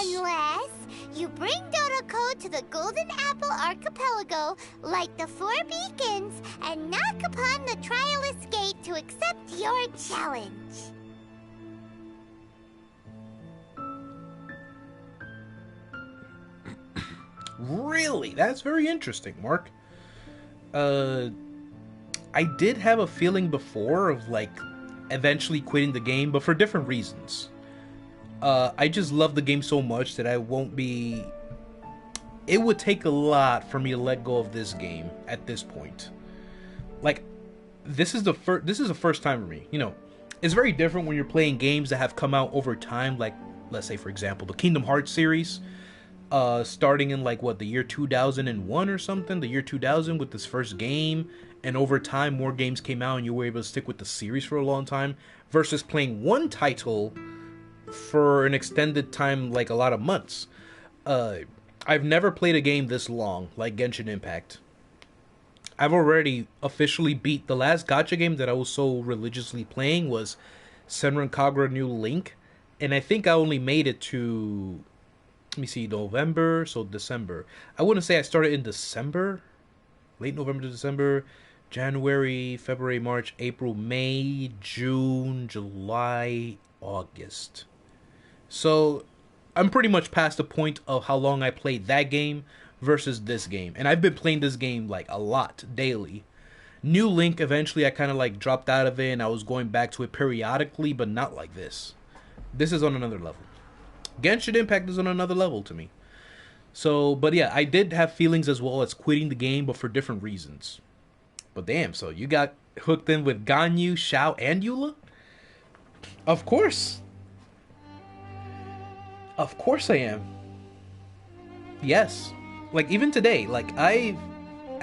you bring Dodoko to the Golden Apple Archipelago, light the 4 beacons, and knock upon the Trialist Gate to accept your challenge. Really? That's very interesting, Mark. I did have a feeling before of, like, eventually quitting the game, but for different reasons. I just love the game so much that I won't be... It would take a lot for me to let go of this game at this point. Like, this is the first time for me. You know, it's very different when you're playing games that have come out over time, like, let's say, for example, the Kingdom Hearts series. Starting in like the year 2001 or something, the year 2000 with this first game, and over time more games came out and you were able to stick with the series for a long time, versus playing one title for an extended time, like a lot of months. I've never played a game this long, like Genshin Impact. I've already officially beat the last gacha game that I was so religiously playing was Senran Kagura New Link, and I think I only made it to... Let me see, November, so December. I wouldn't say I started in December. Late November to December. January, February, March, April, May, June, July, August. So, I'm pretty much past the point of how long I played that game versus this game. And I've been playing this game, like, a lot, daily. New Link, eventually I kind of, like, dropped out of it, and I was going back to it periodically, but not like this. This is on another level. Genshin Impact is on another level to me. So, but yeah, I did have feelings as well as quitting the game, but for different reasons. But damn, so you got hooked in with Ganyu, Xiao, and Eula? Of course. Of course I am. Yes. Like, even today, like, I've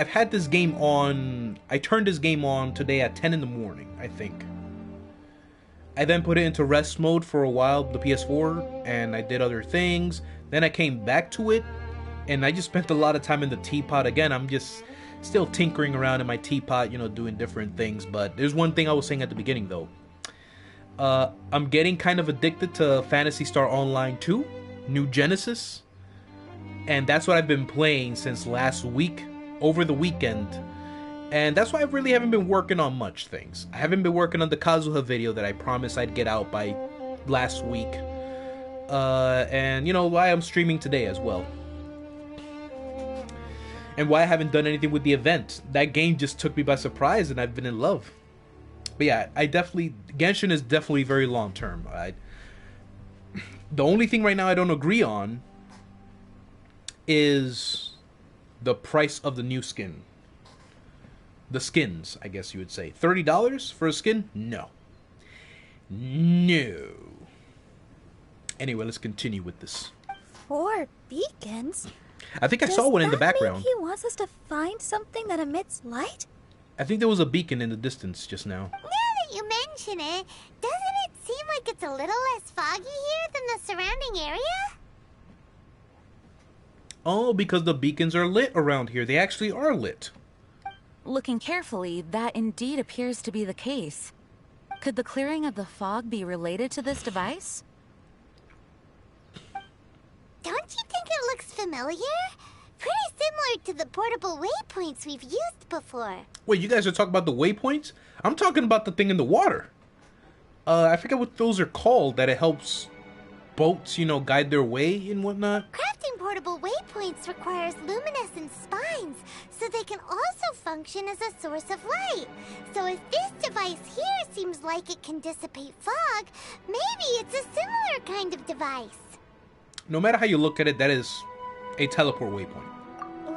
had this game on... I turned this game on today at 10 in the morning, I think. I then put it into rest mode for a while, the PS4, and I did other things. Then I came back to it, and I just spent a lot of time in the teapot. Again, I'm just still tinkering around in my teapot, you know, doing different things. But there's one thing I was saying at the beginning, though. I'm getting kind of addicted to Phantasy Star Online 2, New Genesis. And that's what I've been playing since last week, over the weekend. And that's why I really haven't been working on much things. I haven't been working on the Kazuha video that I promised I'd get out by last week. And, you know, why I'm streaming today as well. And why I haven't done anything with the event. That game just took me by surprise and I've been in love. But yeah, Genshin is definitely very long term. The only thing right now I don't agree on is the price of the new skin. The skins, I guess you would say. $30 for a skin? No. No. Anyway, let's continue with this. 4 beacons? I think I saw one in the background. Does that mean he wants us to find something that emits light? I think there was a beacon in the distance just now. Now that you mention it, doesn't it seem like it's a little less foggy here than the surrounding area? Oh, because the beacons are lit around here. They actually are lit. Looking carefully, that indeed appears to be the case. Could the clearing of the fog be related to this device? Don't you think it looks familiar? Pretty similar to the portable waypoints we've used before. Wait, you guys are talking about the waypoints? I'm talking about the thing in the water. I forget what those are called, that it helps boats, you know, guide their way and whatnot. Crafting portable waypoints requires luminescent spines, so they can also function as a source of light. So if this device here seems like it can dissipate fog, maybe it's a similar kind of device. No matter how you look at it, that is a teleport waypoint.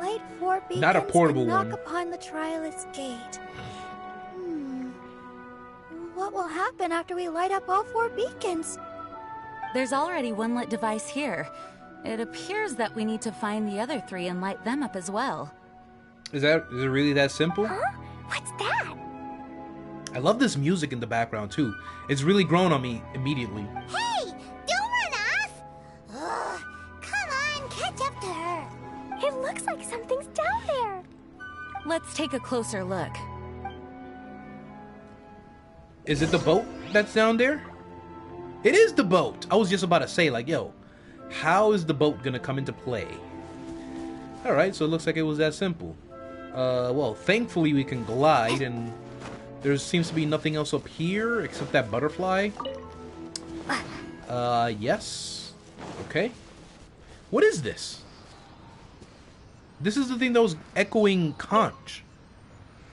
Light 4 beacons Not a portable and knock one. upon the Trialist gate. What will happen after we light up all 4 beacons? There's already one lit device here. It appears that we need to find the other 3 and light them up as well. Is it really that simple? Huh? What's that? I love this music in the background too. It's really grown on me immediately. Hey! Don't run off! Ugh, come on, catch up to her. It looks like something's down there. Let's take a closer look. Is it the boat that's down there? It is the boat! I was just about to say, like, yo, how is the boat gonna come into play? Alright, so it looks like it was that simple. Well, thankfully we can glide, and there seems to be nothing else up here except that butterfly. Yes. Okay. What is this? This is the thing that was echoing conch.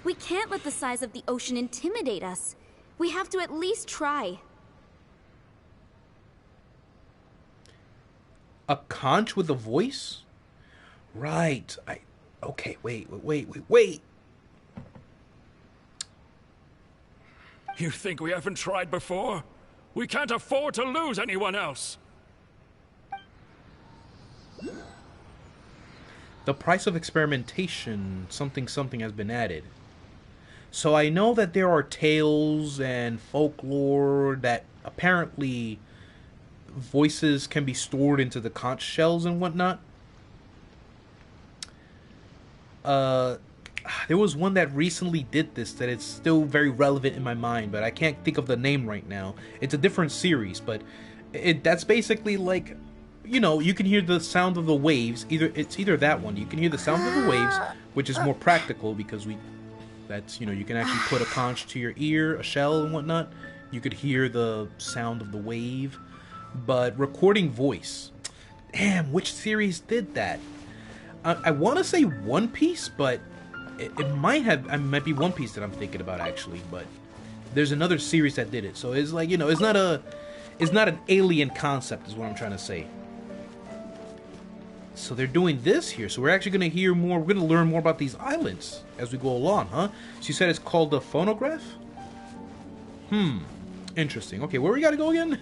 We can't let the size of the ocean intimidate us. We have to at least try. A conch with a voice? Right. Okay, wait. You think we haven't tried before? We can't afford to lose anyone else. The price of experimentation, something has been added. So I know that there are tales and folklore that apparently voices can be stored into the conch shells and whatnot. There was one that recently did this that it's still very relevant in my mind, but I can't think of the name right now. It's a different series, but that's basically like, you know, you can hear the sound of the waves. It's either that one. You can hear the sound of the waves, which is more practical because that's, you know, you can actually put a conch to your ear, a shell and whatnot. You could hear the sound of the wave. But recording voice, damn, which series did that? I want to say One Piece, but it might be One Piece that I'm thinking about actually. But there's another series that did it, so it's like, you know, it's not an alien concept, is what I'm trying to say. So they're doing this here. So we're actually gonna hear more. We're gonna learn more about these islands as we go along, huh? So you said it's called the phonograph. Interesting. Okay, where we gotta go again?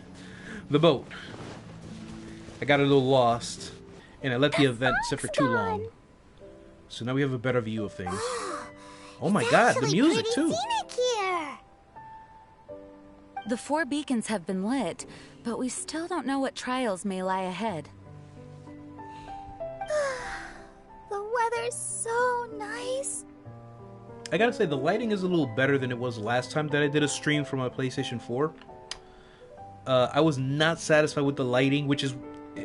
The boat. I got a little lost, and I let the event sit for too long. So now we have a better view of things. Oh my god, the music too. Here. The 4 beacons have been lit, but we still don't know what trials may lie ahead. The weather's so nice. I gotta say, the lighting is a little better than it was last time that I did a stream from my PlayStation 4. I was not satisfied with the lighting,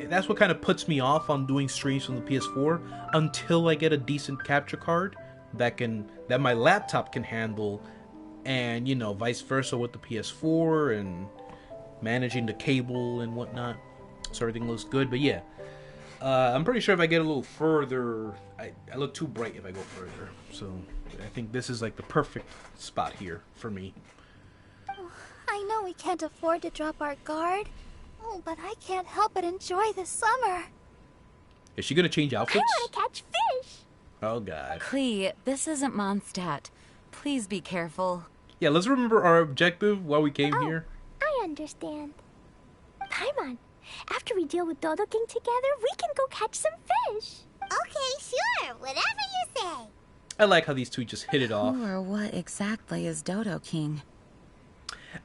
that's what kind of puts me off on doing streams from the PS4 until I get a decent capture card that my laptop can handle, and, you know, vice versa with the PS4 and managing the cable and whatnot. So everything looks good, but yeah. I'm pretty sure if I get a little further, I look too bright if I go further. So I think this is like the perfect spot here for me. I know we can't afford to drop our guard. Oh, but I can't help but enjoy the summer. Is she gonna change outfits? I want to catch fish. Oh god. Klee, this isn't Mondstadt. Please be careful. Yeah, let's remember our objective while we came here. I understand. Paimon, after we deal with Dodo King together, we can go catch some fish. Okay, sure. Whatever you say. I like how these two just hit it off. Who or what exactly is Dodo King?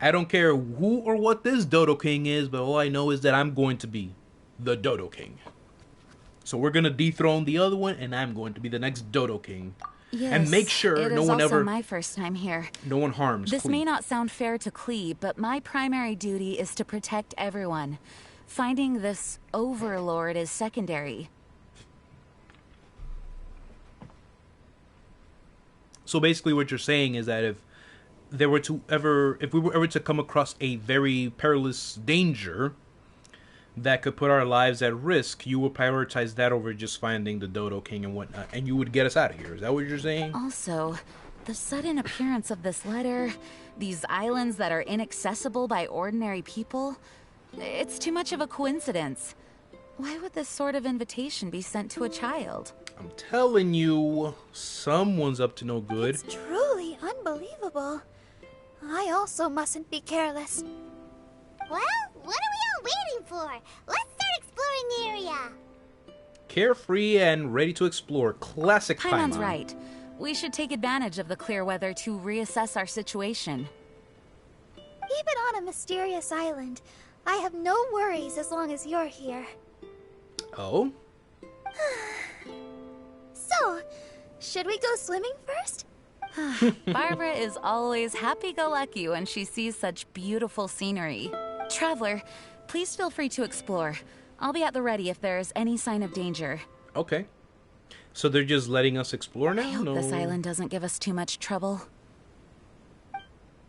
I don't care who or what this Dodo King is, but all I know is that I'm going to be the Dodo King. So we're going to dethrone the other one, and I'm going to be the next Dodo King. Yes, and make sure no one It is also ever... my first time here. No one harms This Klee. may not sound fair to Klee, but my primary duty is to protect everyone. Finding this overlord is secondary. So basically what you're saying is that if we were ever to come across a very perilous danger that could put our lives at risk, you would prioritize that over just finding the Dodo King and whatnot, and you would get us out of here. Is that what you're saying? Also, the sudden appearance of this letter, these islands that are inaccessible by ordinary people, It's too much of a coincidence. Why would this sort of invitation be sent to a child? I'm telling you, someone's up to no good. It's truly unbelievable. I also mustn't be careless. Well, what are we all waiting for? Let's start exploring the area. Carefree and ready to explore. Classic Paimon. Paimon's right. We should take advantage of the clear weather to reassess our situation. Even on a mysterious island, I have no worries as long as you're here. Oh? So, should we go swimming first? Barbara is always happy-go-lucky when she sees such beautiful scenery. Traveler, please feel free to explore. I'll be at the ready if there is any sign of danger. Okay. So they're just letting us explore now? I hope this island doesn't give us too much trouble.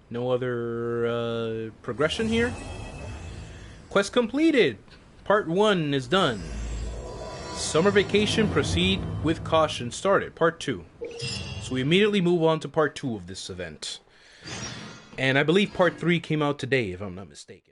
No other progression here? Quest completed. Part 1 is done. Summer vacation, proceed with caution started. Part 2. So we immediately move on to part 2 of this event. And I believe part 3 came out today, if I'm not mistaken.